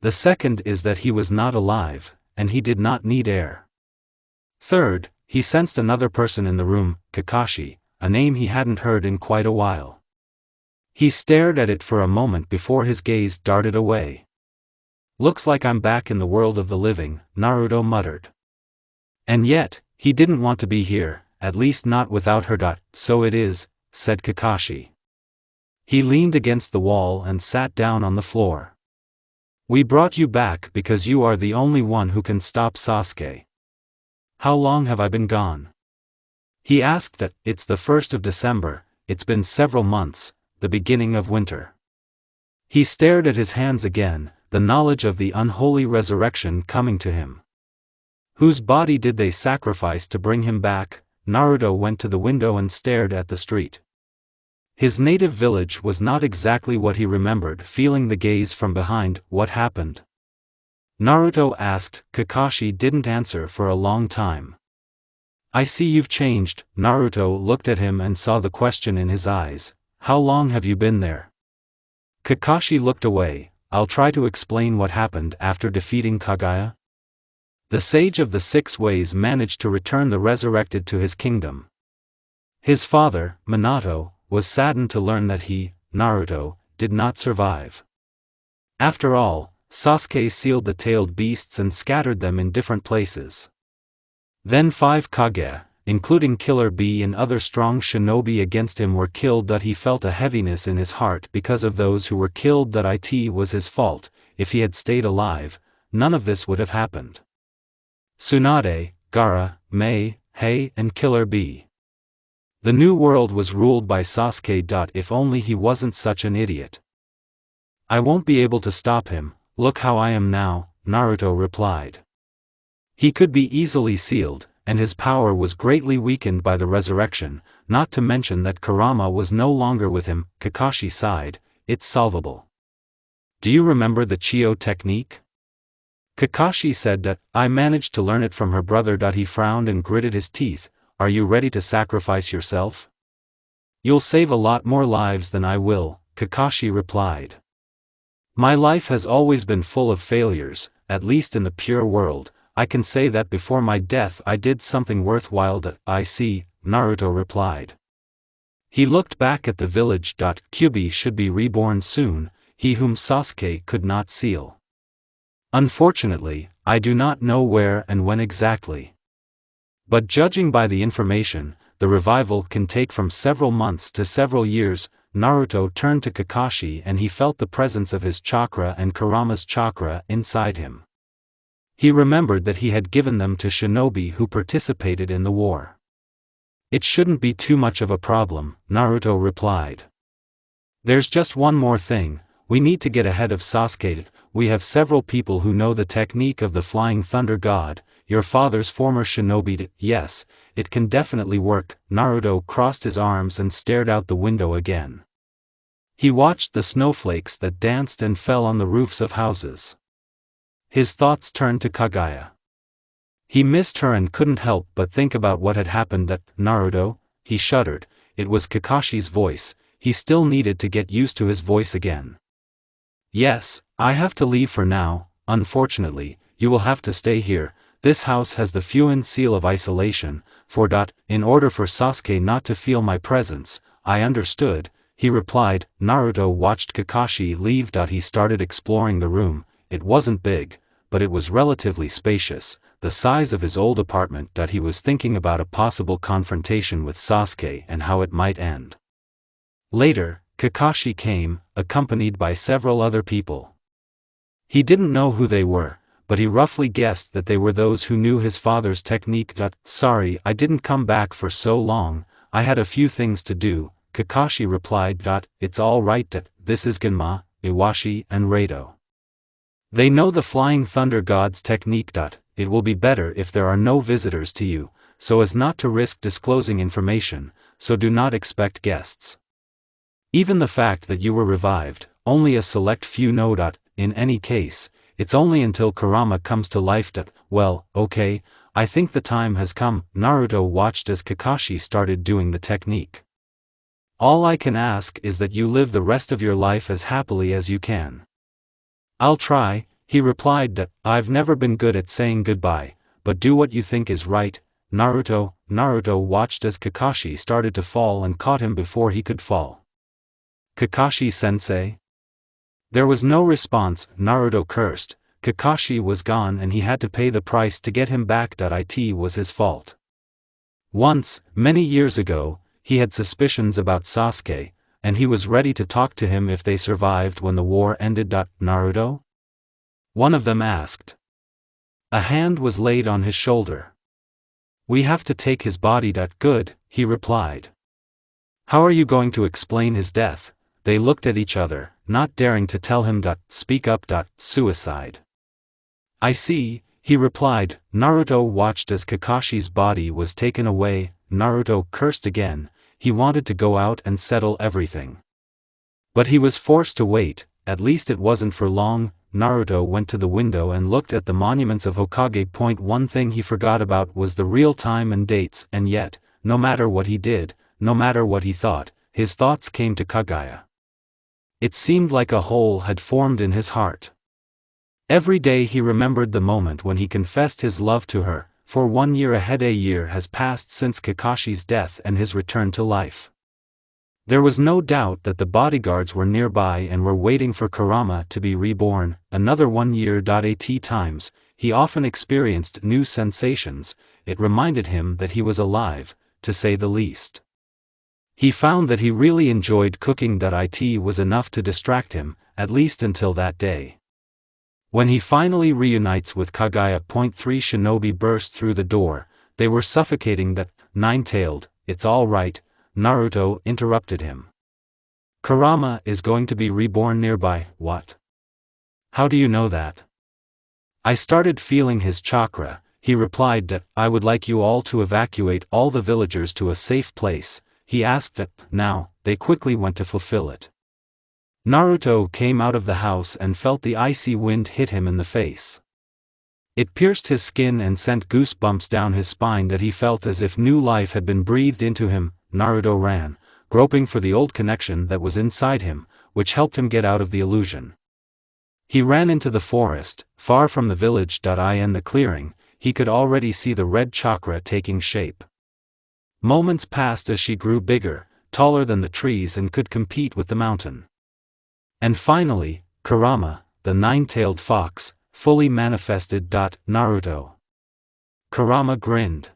The second is that he was not alive, and he did not need air. Third, he sensed another person in the room, Kakashi, a name he hadn't heard in quite a while. He stared at it for a moment before his gaze darted away. Looks like I'm back in the world of the living, Naruto muttered. And yet, he didn't want to be here, at least not without her. So it is, said Kakashi. He leaned against the wall and sat down on the floor. We brought you back because you are the only one who can stop Sasuke. How long have I been gone? He asked. It's the 1st of December, it's been several months, the beginning of winter. He stared at his hands again, the knowledge of the unholy resurrection coming to him. Whose body did they sacrifice to bring him back? Naruto went to the window and stared at the street. His native village was not exactly what he remembered. Feeling the gaze from behind, what happened? Naruto asked. Kakashi didn't answer for a long time. I see you've changed. Naruto looked at him and saw the question in his eyes. How long have you been there? Kakashi looked away. I'll try to explain what happened after defeating Kaguya. The Sage of the Six Ways managed to return the resurrected to his kingdom. His father, Minato, was saddened to learn that he, Naruto, did not survive. After all, Sasuke sealed the tailed beasts and scattered them in different places. Then 5 Kaguya, including Killer Bee and other strong shinobi against him, were killed. He felt a heaviness in his heart because of those who were killed. It was his fault. If he had stayed alive, none of this would have happened. Tsunade, Gaara, Mei, Hei and Killer Bee. The new world was ruled by Sasuke. If only he wasn't such an idiot. I won't be able to stop him, look how I am now, Naruto replied. He could be easily sealed, and his power was greatly weakened by the resurrection, not to mention that Kurama was no longer with him. Kakashi sighed, it's solvable. Do you remember the Chio technique? Kakashi said that, I managed to learn it from her brother. He frowned and gritted his teeth, are you ready to sacrifice yourself? You'll save a lot more lives than I will, Kakashi replied. My life has always been full of failures, at least in the pure world. I can say that before my death I did something worthwhile. I see, Naruto replied. He looked back at the village. Kyuubi should be reborn soon, he whom Sasuke could not seal. Unfortunately, I do not know where and when exactly. But judging by the information, the revival can take from several months to several years. Naruto turned to Kakashi and he felt the presence of his chakra and Kurama's chakra inside him. He remembered that he had given them to shinobi who participated in the war. It shouldn't be too much of a problem, Naruto replied. There's just one more thing, we need to get ahead of Sasuke. We have several people who know the technique of the Flying Thunder God, your father's former shinobi. Yes, it can definitely work. Naruto crossed his arms and stared out the window again. He watched the snowflakes that danced and fell on the roofs of houses. His thoughts turned to Kaguya. He missed her and couldn't help but think about what had happened. Naruto, he shuddered, it was Kakashi's voice, he still needed to get used to his voice again. Yes, I have to leave for now, unfortunately, you will have to stay here. This house has the Fuin seal of isolation, in order for Sasuke not to feel my presence. I understood, he replied. Naruto watched Kakashi leave. He started exploring the room. It wasn't big, but it was relatively spacious, the size of his old apartment. He was thinking about a possible confrontation with Sasuke and how it might end. Later, Kakashi came, accompanied by several other people. He didn't know who they were, but he roughly guessed that they were those who knew his father's technique. Sorry I didn't come back for so long, I had a few things to do, Kakashi replied. It's all right. This is Genma, Iwashi and Rado. They know the Flying Thunder God's technique. It will be better if there are no visitors to you, so as not to risk disclosing information, so do not expect guests. Even the fact that you were revived, only a select few know. In any case, it's only until Kurama comes to life. Well, okay, I think the time has come. Naruto watched as Kakashi started doing the technique. All I can ask is that you live the rest of your life as happily as you can. I'll try, he replied. I've never been good at saying goodbye, but do what you think is right, Naruto. Naruto watched as Kakashi started to fall and caught him before he could fall. Kakashi-sensei? There was no response. Naruto cursed. Kakashi was gone and he had to pay the price to get him back. It was his fault. Once, many years ago, he had suspicions about Sasuke, and he was ready to talk to him if they survived when the war ended. Naruto? One of them asked. A hand was laid on his shoulder. We have to take his body. Good, he replied. How are you going to explain his death? They looked at each other, not daring to tell him. Speak up. Suicide. I see, he replied. Naruto watched as Kakashi's body was taken away. Naruto cursed again. He wanted to go out and settle everything. But he was forced to wait, at least it wasn't for long. Naruto went to the window and looked at the monuments of Hokage. One thing he forgot about was the real time and dates, and yet, no matter what he did, no matter what he thought, his thoughts came to Kaguya. It seemed like a hole had formed in his heart. Every day he remembered the moment when he confessed his love to her. For 1 year ahead, a year has passed since Kakashi's death and his return to life. There was no doubt that the bodyguards were nearby and were waiting for Kurama to be reborn. Another 1 year. At times, he often experienced new sensations. It reminded him that he was alive, to say the least. He found that he really enjoyed cooking. It was enough to distract him, at least until that day. When he finally reunites with Kaguya. 3 Shinobi burst through the door. They were suffocating. Nine-tailed, it's all right, Naruto interrupted him. Kurama is going to be reborn nearby. What? How do you know that? I started feeling his chakra, he replied. I would like you all to evacuate all the villagers to a safe place, he asked. Now, they quickly went to fulfill it. Naruto came out of the house and felt the icy wind hit him in the face. It pierced his skin and sent goosebumps down his spine. He felt as if new life had been breathed into him. Naruto ran, groping for the old connection that was inside him, which helped him get out of the illusion. He ran into the forest, far from the village. In the clearing, he could already see the red chakra taking shape. Moments passed as she grew bigger, taller than the trees, and could compete with the mountain. And finally, Kurama, the nine-tailed fox, fully manifested. Naruto. Kurama grinned.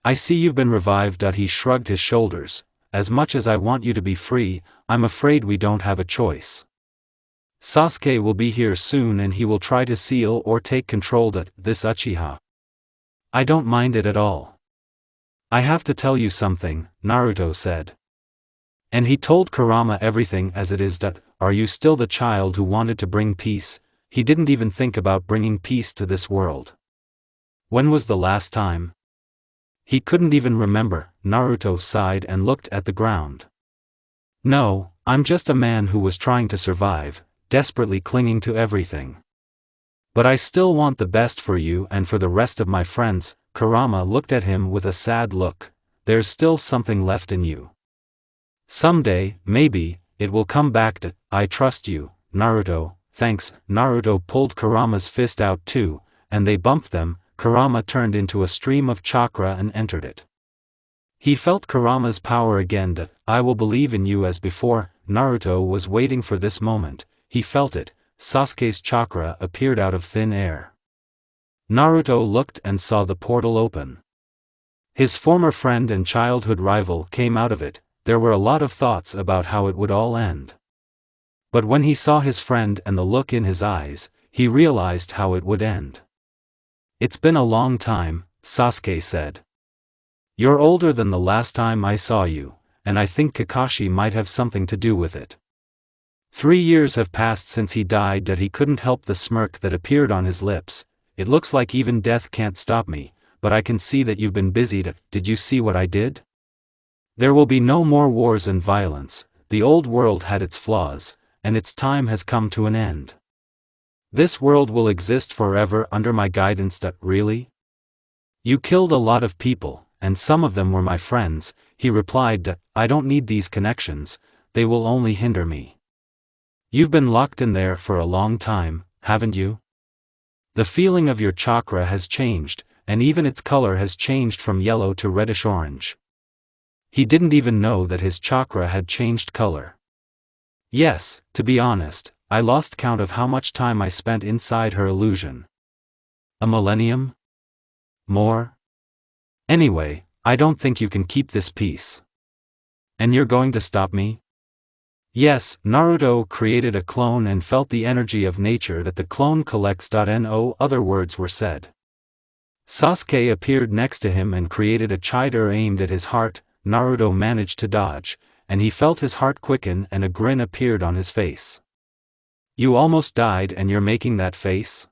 I see you've been revived. He shrugged his shoulders. As much as I want you to be free, I'm afraid we don't have a choice. Sasuke will be here soon and he will try to seal or take control of this Uchiha. I don't mind it at all. I have to tell you something, Naruto said. And he told Kurama everything as it is. Are you still the child who wanted to bring peace? He didn't even think about bringing peace to this world. When was the last time? He couldn't even remember. Naruto sighed and looked at the ground. No, I'm just a man who was trying to survive, desperately clinging to everything. But I still want the best for you and for the rest of my friends. Kurama looked at him with a sad look. There's still something left in you. Someday, maybe, it will come back. I trust you, Naruto. Thanks. Naruto pulled Kurama's fist out too, and they bumped them. Kurama turned into a stream of chakra and entered it. He felt Kurama's power again. I will believe in you as before. Naruto was waiting for this moment. He felt it. Sasuke's chakra appeared out of thin air. Naruto looked and saw the portal open. His former friend and childhood rival came out of it. There were a lot of thoughts about how it would all end. But when he saw his friend and the look in his eyes, he realized how it would end. It's been a long time, Sasuke said. You're older than the last time I saw you, and I think Kakashi might have something to do with it. 3 years have passed since he died. He couldn't help the smirk that appeared on his lips. It looks like even death can't stop me, but I can see that you've been busy. Did you see what I did? There will be no more wars and violence. The old world had its flaws, and its time has come to an end. This world will exist forever under my guidance. Really? You killed a lot of people, and some of them were my friends, he replied. I don't need these connections, they will only hinder me. You've been locked in there for a long time, haven't you? The feeling of your chakra has changed, and even its color has changed from yellow to reddish-orange. He didn't even know that his chakra had changed color. Yes, to be honest, I lost count of how much time I spent inside her illusion. A millennium? More? Anyway, I don't think you can keep this peace. And you're going to stop me? Yes, Naruto created a clone and felt the energy of nature that the clone collects. No other words were said. Sasuke appeared next to him and created a chidar aimed at his heart. Naruto managed to dodge, and he felt his heart quicken and a grin appeared on his face. You almost died and you're making that face?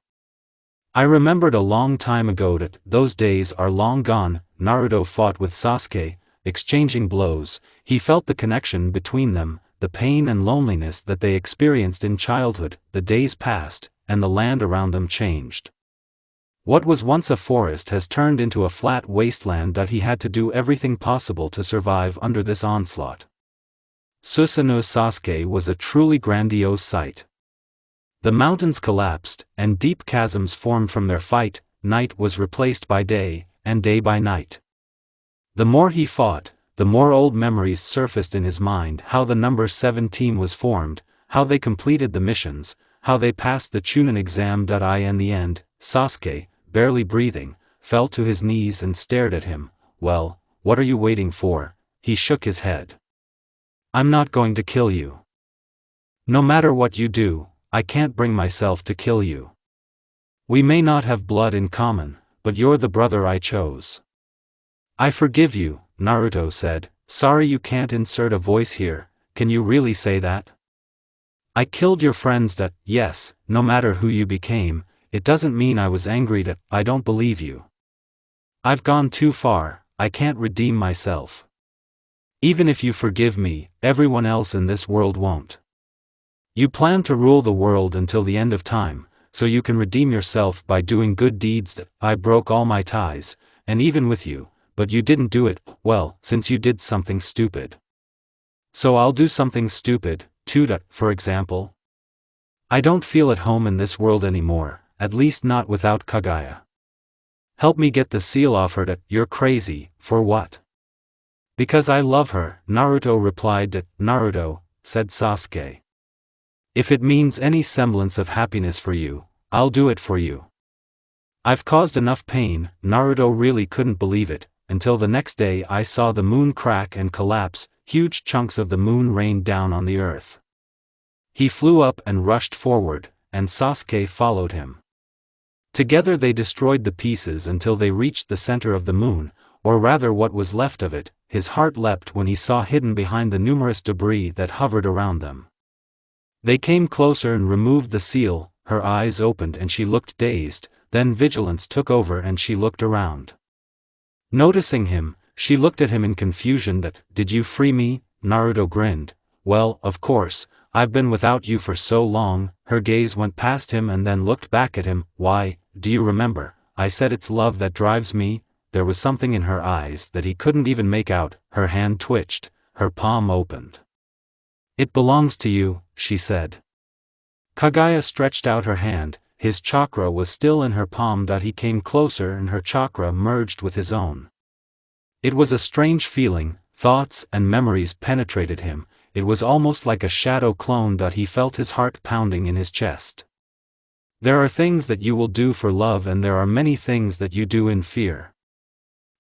I remembered a long time ago that those days are long gone. Naruto fought with Sasuke, exchanging blows. He felt the connection between them, the pain and loneliness that they experienced in childhood. The days passed, and the land around them changed. What was once a forest has turned into a flat wasteland. He had to do everything possible to survive under this onslaught. Susanoo Sasuke was a truly grandiose sight. The mountains collapsed, and deep chasms formed from their fight. Night was replaced by day, and day by night. The more he fought, the more old memories surfaced in his mind, how the number 17 was formed, how they completed the missions, how they passed the Chunin exam. In the end, Sasuke, barely breathing, fell to his knees and stared at him. Well, what are you waiting for? He shook his head. I'm not going to kill you. No matter what you do, I can't bring myself to kill you. We may not have blood in common, but you're the brother I chose. I forgive you, Naruto said. Sorry, you can't insert a voice here. Can you really say that? I killed your friends. Yes, no matter who you became, it doesn't mean I was angry. I don't believe you. I've gone too far, I can't redeem myself. Even if you forgive me, everyone else in this world won't. You plan to rule the world until the end of time, so you can redeem yourself by doing good deeds. I broke all my ties, and even with you, but you didn't do it. Well, since you did something stupid. So I'll do something stupid, too. For example, I don't feel at home in this world anymore, at least not without Kaguya. Help me get the seal off her. You're crazy, for what? Because I love her, Naruto replied. Naruto, said Sasuke. If it means any semblance of happiness for you, I'll do it for you. I've caused enough pain. Naruto really couldn't believe it, until the next day I saw the moon crack and collapse, huge chunks of the moon rained down on the earth. He flew up and rushed forward, and Sasuke followed him. Together they destroyed the pieces until they reached the center of the moon, or rather what was left of it. His heart leapt when he saw hidden behind the numerous debris that hovered around them. They came closer and removed the seal. Her eyes opened and she looked dazed, then vigilance took over and she looked around. Noticing him, she looked at him in confusion. Did you free me? Naruto grinned. Well, of course, I've been without you for so long. Her gaze went past him and then looked back at him. Why, do you remember, I said it's love that drives me? There was something in her eyes that he couldn't even make out. Her hand twitched, her palm opened. It belongs to you, she said. Kaguya stretched out her hand, his chakra was still in her palm. He came closer and her chakra merged with his own. It was a strange feeling, thoughts and memories penetrated him, it was almost like a shadow clone. He felt his heart pounding in his chest. There are things that you will do for love and there are many things that you do in fear.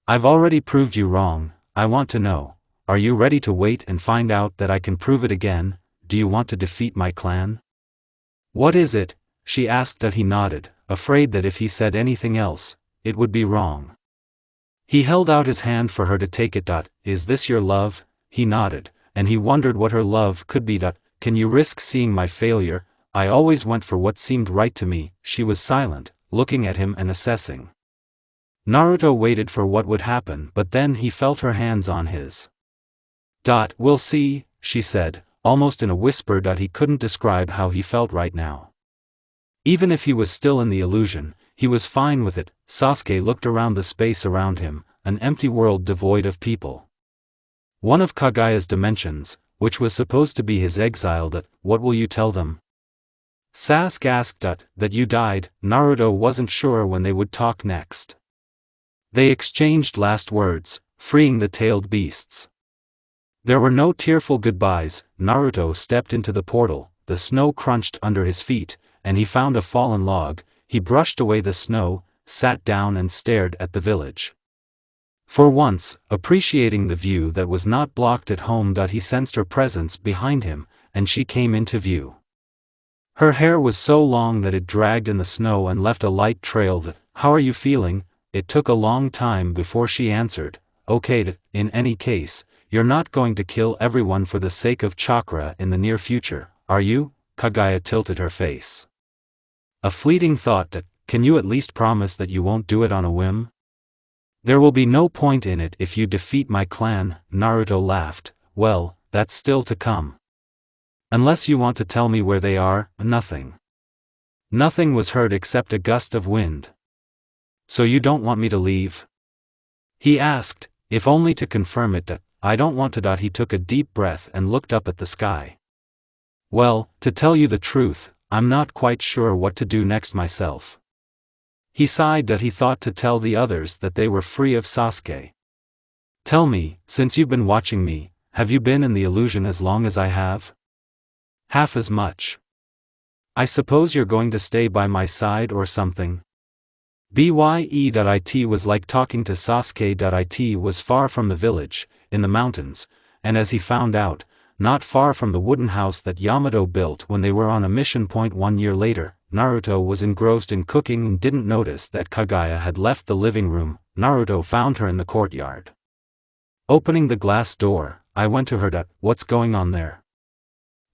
I've already proved you wrong. I want to know, are you ready to wait and find out that I can prove it again? Do you want to defeat my clan? What is it? She asked. He nodded, afraid that if he said anything else, it would be wrong. He held out his hand for her to take it. Is this your love? He nodded, and he wondered what her love could be. Can you risk seeing my failure? I always went for what seemed right to me. She was silent, looking at him and assessing. Naruto waited for what would happen, but then he felt her hands on his. We'll see, she said, almost in a whisper. He couldn't describe how he felt right now. Even if he was still in the illusion, he was fine with it. Sasuke looked around the space around him, an empty world devoid of people. One of Kaguya's dimensions, which was supposed to be his exile. What will you tell them? Sasuke asked. That you died. Naruto wasn't sure when they would talk next. They exchanged last words, freeing the tailed beasts. There were no tearful goodbyes. Naruto stepped into the portal, the snow crunched under his feet, and he found a fallen log. He brushed away the snow, sat down and stared at the village. For once, appreciating the view that was not blocked at home. He sensed her presence behind him, and she came into view. Her hair was so long that it dragged in the snow and left a light trail. How are you feeling? It took a long time before she answered. Okay. In any case, you're not going to kill everyone for the sake of chakra in the near future, are you? Kaguya tilted her face. A fleeting thought. Can you at least promise that you won't do it on a whim? There will be no point in it if you defeat my clan. Naruto laughed. Well, that's still to come. Unless you want to tell me where they are. Nothing. Nothing was heard except a gust of wind. So you don't want me to leave? He asked, if only to confirm it. I don't want to. He took a deep breath and looked up at the sky. Well, to tell you the truth, I'm not quite sure what to do next myself. He sighed. He thought to tell the others that they were free of Sasuke. Tell me, since you've been watching me, have you been in the illusion as long as I have? Half as much. I suppose you're going to stay by my side or something. Bye.it was like talking to Sasuke. It was far from the village, in the mountains, and as he found out, not far from the wooden house that Yamato built when they were on a mission. 1 year later, Naruto was engrossed in cooking and didn't notice that Kaguya had left the living room. Naruto found her in the courtyard. Opening the glass door, I went to her. What's going on there?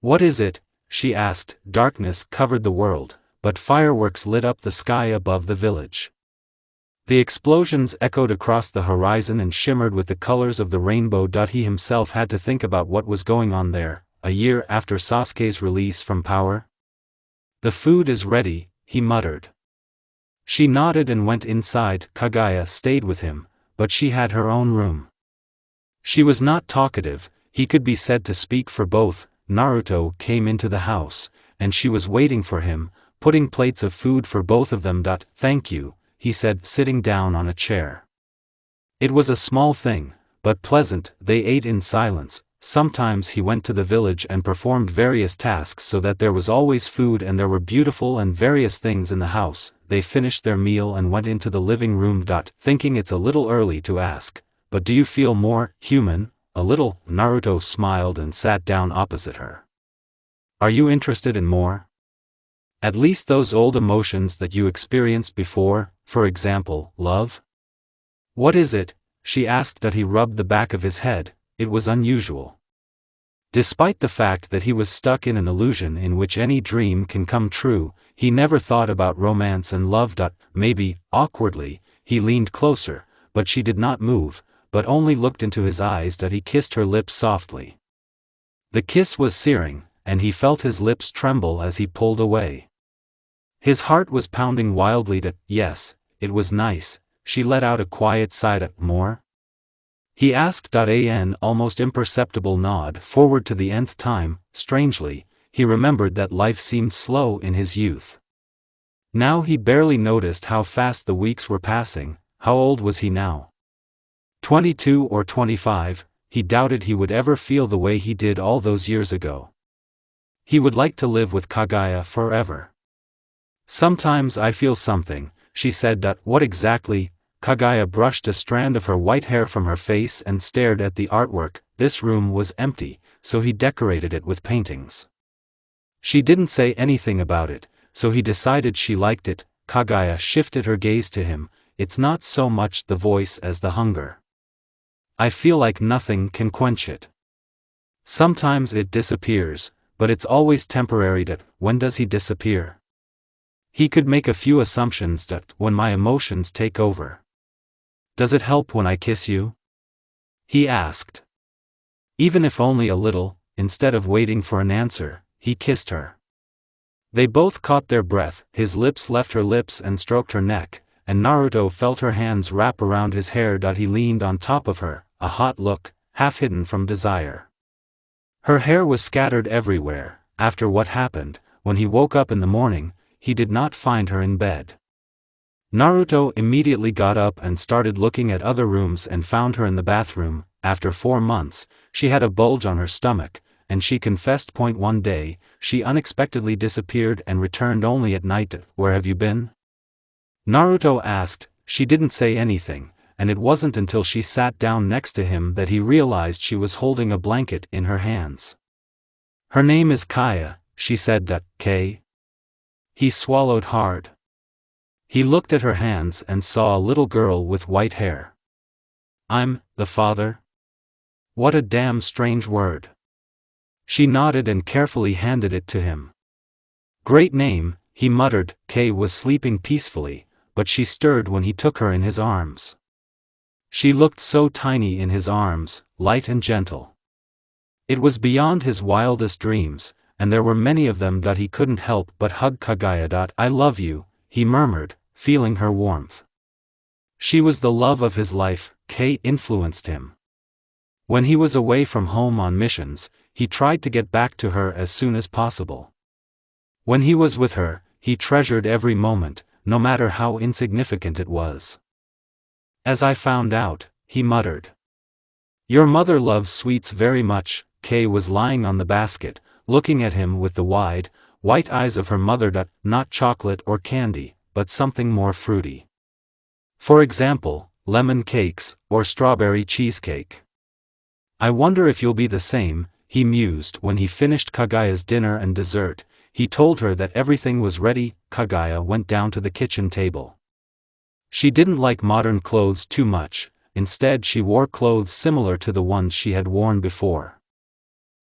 What is it? She asked. Darkness covered the world, but fireworks lit up the sky above the village. The explosions echoed across the horizon and shimmered with the colors of the rainbow. He himself had to think about what was going on there, a year after Sasuke's release from power. The food is ready, he muttered. She nodded and went inside. Kaguya stayed with him, but she had her own room. She was not talkative, he could be said to speak for both. Naruto came into the house, and she was waiting for him, putting plates of food for both of them. Thank you, he said, sitting down on a chair. It was a small thing, but pleasant. They ate in silence. Sometimes he went to the village and performed various tasks so that there was always food and there were beautiful and various things in the house. They finished their meal and went into the living room. Thinking it's a little early to ask, but do you feel more human? A little. Naruto smiled and sat down opposite her. Are you interested in more? At least those old emotions that you experienced before, for example, love? What is it? She asked. He rubbed the back of his head. It was unusual. Despite the fact that he was stuck in an illusion in which any dream can come true, he never thought about romance and love. Maybe, awkwardly, he leaned closer, but she did not move, but only looked into his eyes. He kissed her lips softly. The kiss was searing, and he felt his lips tremble as he pulled away. His heart was pounding wildly. Yes, it was nice. She let out a quiet sigh. More? He asked. An almost imperceptible nod forward to the nth time. Strangely, he remembered that life seemed slow in his youth. Now he barely noticed how fast the weeks were passing. How old was he now? 22 or 25, he doubted he would ever feel the way he did all those years ago. He would like to live with Kaguya forever. Sometimes I feel something, she said. What exactly? Kaguya brushed a strand of her white hair from her face and stared at the artwork. This room was empty, so he decorated it with paintings. She didn't say anything about it, so he decided she liked it. Kaguya shifted her gaze to him. It's not so much the voice as the hunger. I feel like nothing can quench it. Sometimes it disappears, but it's always temporary. When does he disappear? He could make a few assumptions. When my emotions take over. Does it help when I kiss you? He asked. Even if only a little. Instead of waiting for an answer, he kissed her. They both caught their breath. His lips left her lips and stroked her neck, and Naruto felt her hands wrap around his hair. He leaned on top of her, a hot look, half hidden from desire. Her hair was scattered everywhere. After what happened, when he woke up in the morning, he did not find her in bed. Naruto immediately got up and started looking at other rooms and found her in the bathroom. After 4 months, she had a bulge on her stomach, and she confessed. One day, she unexpectedly disappeared and returned only at night. Where have you been? Naruto asked. She didn't say anything, and it wasn't until she sat down next to him that he realized she was holding a blanket in her hands. Her name is Kaya, she said. K? He swallowed hard. He looked at her hands and saw a little girl with white hair. I'm the father? What a damn strange word. She nodded and carefully handed it to him. Great name, he muttered. Kay was sleeping peacefully, but she stirred when he took her in his arms. She looked so tiny in his arms, light and gentle. It was beyond his wildest dreams, and there were many of them. He couldn't help but hug Kaguya. I love you, he murmured, feeling her warmth. She was the love of his life. Kay influenced him. When he was away from home on missions, he tried to get back to her as soon as possible. When he was with her, he treasured every moment, no matter how insignificant it was. As I found out, he muttered. Your mother loves sweets very much. Kay was lying on the basket, looking at him with the wide, white eyes of her mother. Not chocolate or candy, but something more fruity. For example, lemon cakes, or strawberry cheesecake. I wonder if you'll be the same, he mused when he finished Kaguya's dinner and dessert. He told her that everything was ready. Kaguya went down to the kitchen table. She didn't like modern clothes too much, instead she wore clothes similar to the ones she had worn before.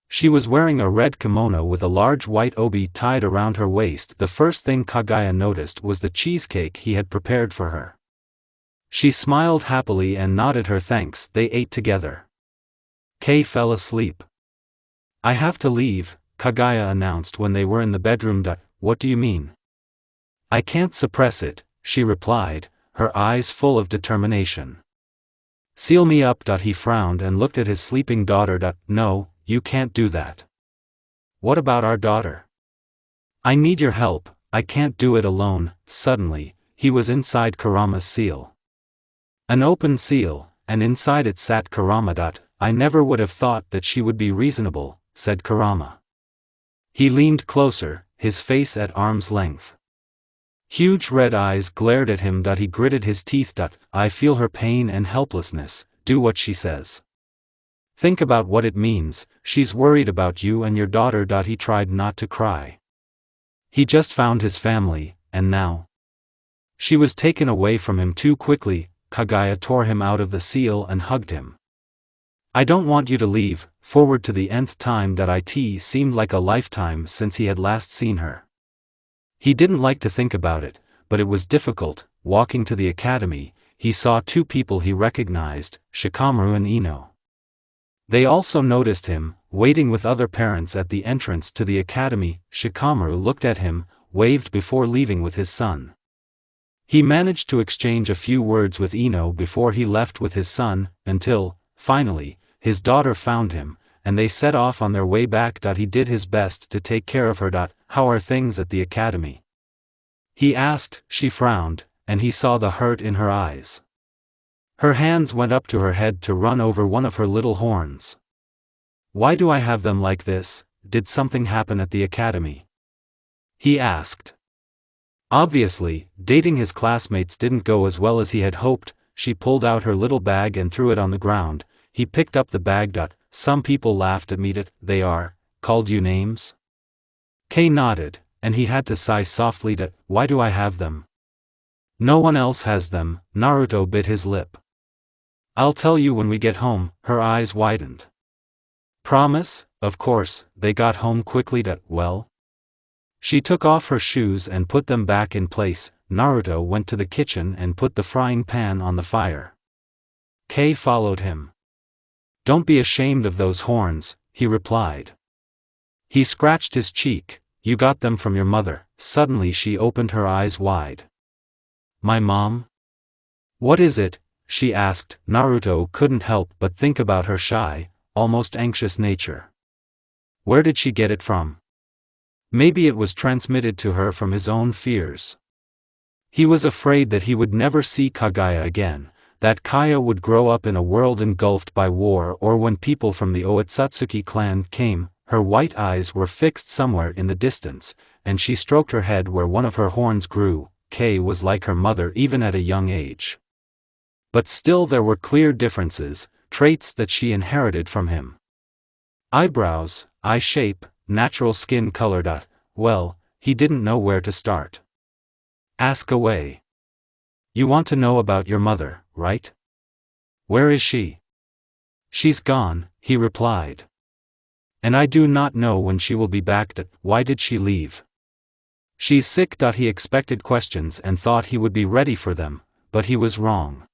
She was wearing a red kimono with a large white obi tied around her waist. The first thing Kaguya noticed was the cheesecake he had prepared for her. She smiled happily and nodded her thanks. They ate together. Kay fell asleep. I have to leave, Kaguya announced when they were in the bedroom. What do you mean? I can't suppress it, she replied, her eyes full of determination. Seal me up. He frowned and looked at his sleeping daughter. No, you can't do that. What about our daughter? I need your help, I can't do it alone. Suddenly, he was inside Kurama's seal. An open seal, and inside it sat Kurama. I never would have thought that she would be reasonable, said Kurama. He leaned closer, his face at arm's length. Huge red eyes glared at him. He gritted his teeth. I feel her pain and helplessness. Do what she says. Think about what it means. She's worried about you and your daughter. He tried not to cry. He just found his family, and now she was taken away from him too quickly. Kaguya tore him out of the seal and hugged him. I don't want you to leave. Forward to the nth time. It seemed like a lifetime since he had last seen her. He didn't like to think about it, but it was difficult. Walking to the academy, he saw two people he recognized, Shikamaru and Ino. They also noticed him, waiting with other parents at the entrance to the academy. Shikamaru looked at him, waved before leaving with his son. He managed to exchange a few words with Ino before he left with his son, until, finally, his daughter found him, and they set off on their way back. He did his best to take care of her. How are things at the academy? He asked. She frowned, and he saw the hurt in her eyes. Her hands went up to her head to run over one of her little horns. Why do I have them like this? Did something happen at the academy? He asked. Obviously, dating his classmates didn't go as well as he had hoped. She pulled out her little bag and threw it on the ground. He picked up the bag. Some people laughed at me. They called you names? Kay nodded, and he had to sigh softly. Why do I have them? No one else has them. Naruto bit his lip. I'll tell you when we get home. Her eyes widened. Promise? Of course. They got home quickly. Well? She took off her shoes and put them back in place. Naruto went to the kitchen and put the frying pan on the fire. Kay followed him. Don't be ashamed of those horns, he replied. He scratched his cheek. You got them from your mother. Suddenly she opened her eyes wide. My mom? What is it? She asked. Naruto couldn't help but think about her shy, almost anxious nature. Where did she get it from? Maybe it was transmitted to her from his own fears. He was afraid that he would never see Kaguya again, that Kaya would grow up in a world engulfed by war, or when people from the Otsutsuki clan came. Her white eyes were fixed somewhere in the distance, and she stroked her head where one of her horns grew. Kay was like her mother even at a young age. But still there were clear differences, traits that she inherited from him. Eyebrows, eye shape, natural skin color. Well, he didn't know where to start. Ask away. You want to know about your mother, right? Where is she? She's gone, he replied. And I do not know when she will be back. Why did she leave? She's sick. He expected questions and thought he would be ready for them, but he was wrong.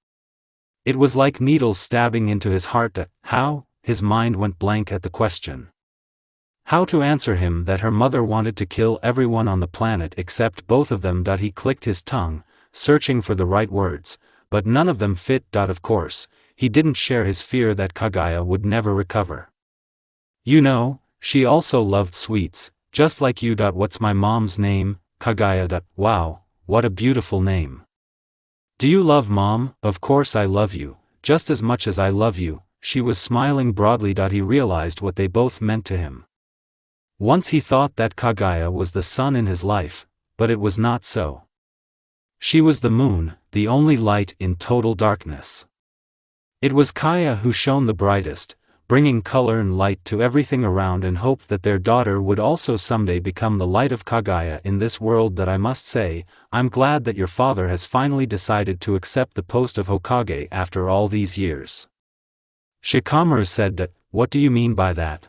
It was like needles stabbing into his heart. How? His mind went blank at the question. How to answer him that her mother wanted to kill everyone on the planet except both of them. He clicked his tongue, searching for the right words, but none of them fit. Of course, he didn't share his fear that Kaguya would never recover. You know, she also loved sweets, just like you. What's my mom's name? Kaguya. Wow, what a beautiful name. Do you love mom? Of course I love you, just as much as I love you, she was smiling broadly. He realized what they both meant to him. Once he thought that Kaguya was the sun in his life, but it was not so. She was the moon, the only light in total darkness. It was Kaya who shone the brightest, bringing color and light to everything around, and hoped that their daughter would also someday become the light of Kaguya in this world. That I must say, I'm glad that your father has finally decided to accept the post of Hokage after all these years. Shikamaru said. That, what do you mean by that?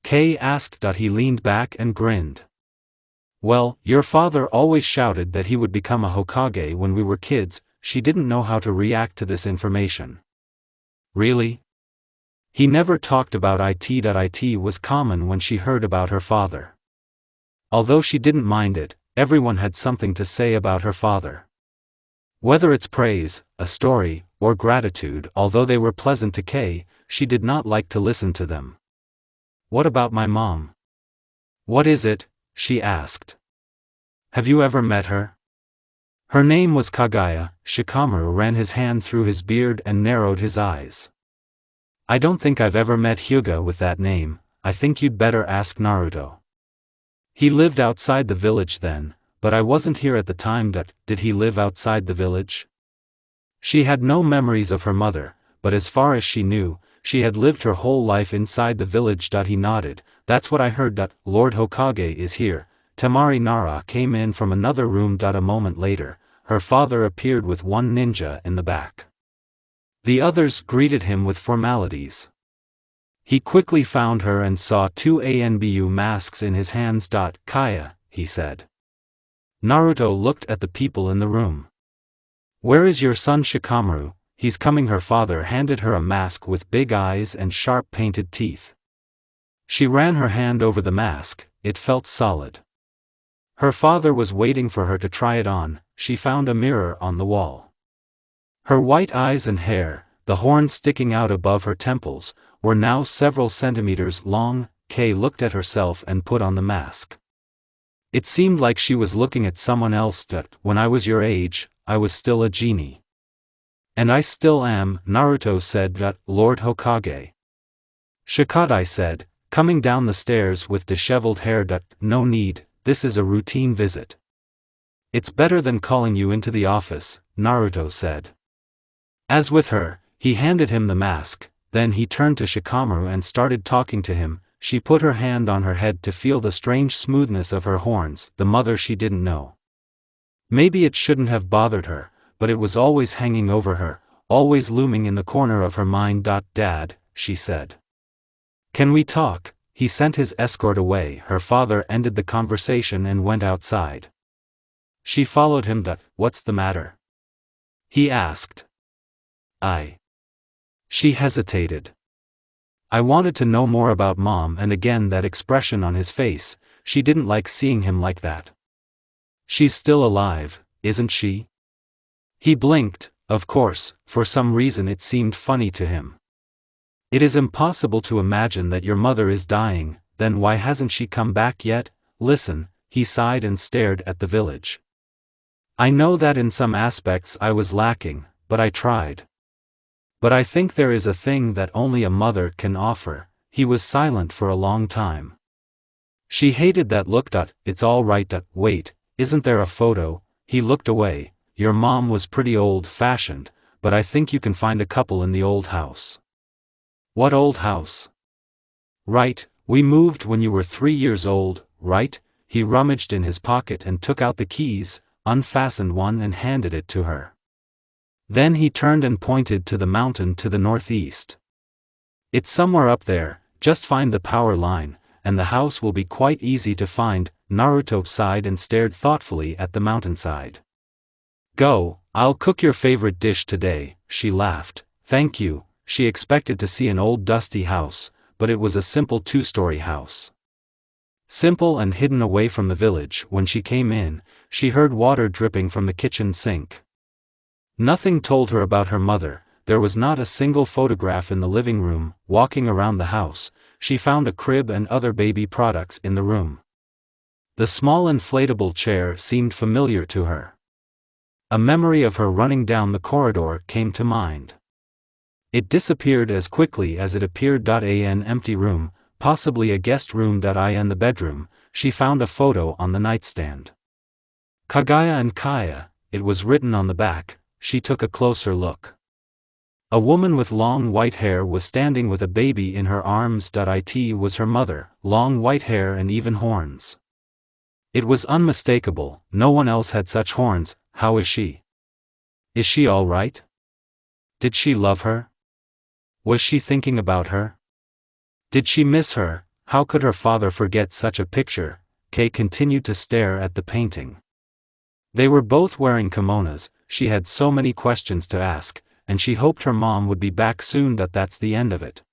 Kay asked. He leaned back and grinned. Well, your father always shouted that he would become a Hokage when we were kids. She didn't know how to react to this information. Really? He never talked about it. It was common when she heard about her father. Although she didn't mind it, everyone had something to say about her father. Whether it's praise, a story, or gratitude, although they were pleasant to Kay, she did not like to listen to them. What about my mom? What is it? She asked. Have you ever met her? Her name was Kaguya. Shikamaru ran his hand through his beard and narrowed his eyes. I don't think I've ever met Hyuga with that name. I think you'd better ask Naruto. He lived outside the village then, but I wasn't here at the time. Did he live outside the village? She had no memories of her mother, but as far as she knew, she had lived her whole life inside the village. He nodded. That's what I heard. Lord Hokage is here. Temari Nara came in from another room. A moment later, her father appeared with one ninja in the back. The others greeted him with formalities. He quickly found her and saw two Anbu masks in his hands. Kaya, he said. Naruto looked at the people in the room. Where is your son Shikamaru? He's coming. Her father handed her a mask with big eyes and sharp painted teeth. She ran her hand over the mask. It felt solid. Her father was waiting for her to try it on. She found a mirror on the wall. Her white eyes and hair, the horns sticking out above her temples, were now several centimeters long. Kay looked at herself and put on the mask. It seemed like she was looking at someone else. When I was your age, I was still a genie. And I still am, Naruto said. Lord Hokage. Shikadai said, coming down the stairs with disheveled hair. No need, this is a routine visit. It's better than calling you into the office, Naruto said. As with her, he handed him the mask, then he turned to Shikamaru and started talking to him. She put her hand on her head to feel the strange smoothness of her horns, the mother she didn't know. Maybe it shouldn't have bothered her, but it was always hanging over her, always looming in the corner of her mind. Dad, she said. Can we talk? He sent his escort away. Her father ended the conversation and went outside. She followed him. What's the matter? He asked. She hesitated. I wanted to know more about Mom, and again that expression on his face, she didn't like seeing him like that. She's still alive, isn't she? He blinked. Of course, for some reason it seemed funny to him. It is impossible to imagine that your mother is dying. Then why hasn't she come back yet? Listen, he sighed and stared at the village. I know that in some aspects I was lacking, but I tried. But I think there is a thing that only a mother can offer. He was silent for a long time. She hated that look. It's all right. Wait, isn't there a photo? He looked away. Your mom was pretty old-fashioned, but I think you can find a couple in the old house. What old house? Right, we moved when you were 3 years old, right? He rummaged in his pocket and took out the keys, unfastened one and handed it to her. Then he turned and pointed to the mountain to the northeast. It's somewhere up there, just find the power line, and the house will be quite easy to find. Naruto sighed and stared thoughtfully at the mountainside. Go, I'll cook your favorite dish today, she laughed. Thank you. She expected to see an old dusty house, but it was a simple 2-story house. Simple and hidden away from the village. When she came in, she heard water dripping from the kitchen sink. Nothing told her about her mother. There was not a single photograph in the living room. Walking around the house, she found a crib and other baby products in the room. The small inflatable chair seemed familiar to her. A memory of her running down the corridor came to mind. It disappeared as quickly as it appeared. An empty room, possibly a guest room. In the bedroom, she found a photo on the nightstand. Kaguya and Kaya, it was written on the back. She took a closer look. A woman with long white hair was standing with a baby in her arms. It was her mother, long white hair and even horns. It was unmistakable, no one else had such horns. How is she? Is she all right? Did she love her? Was she thinking about her? Did she miss her? How could her father forget such a picture? Kay continued to stare at the painting. They were both wearing kimonos. She had so many questions to ask, and she hoped her mom would be back soon. That's the end of it.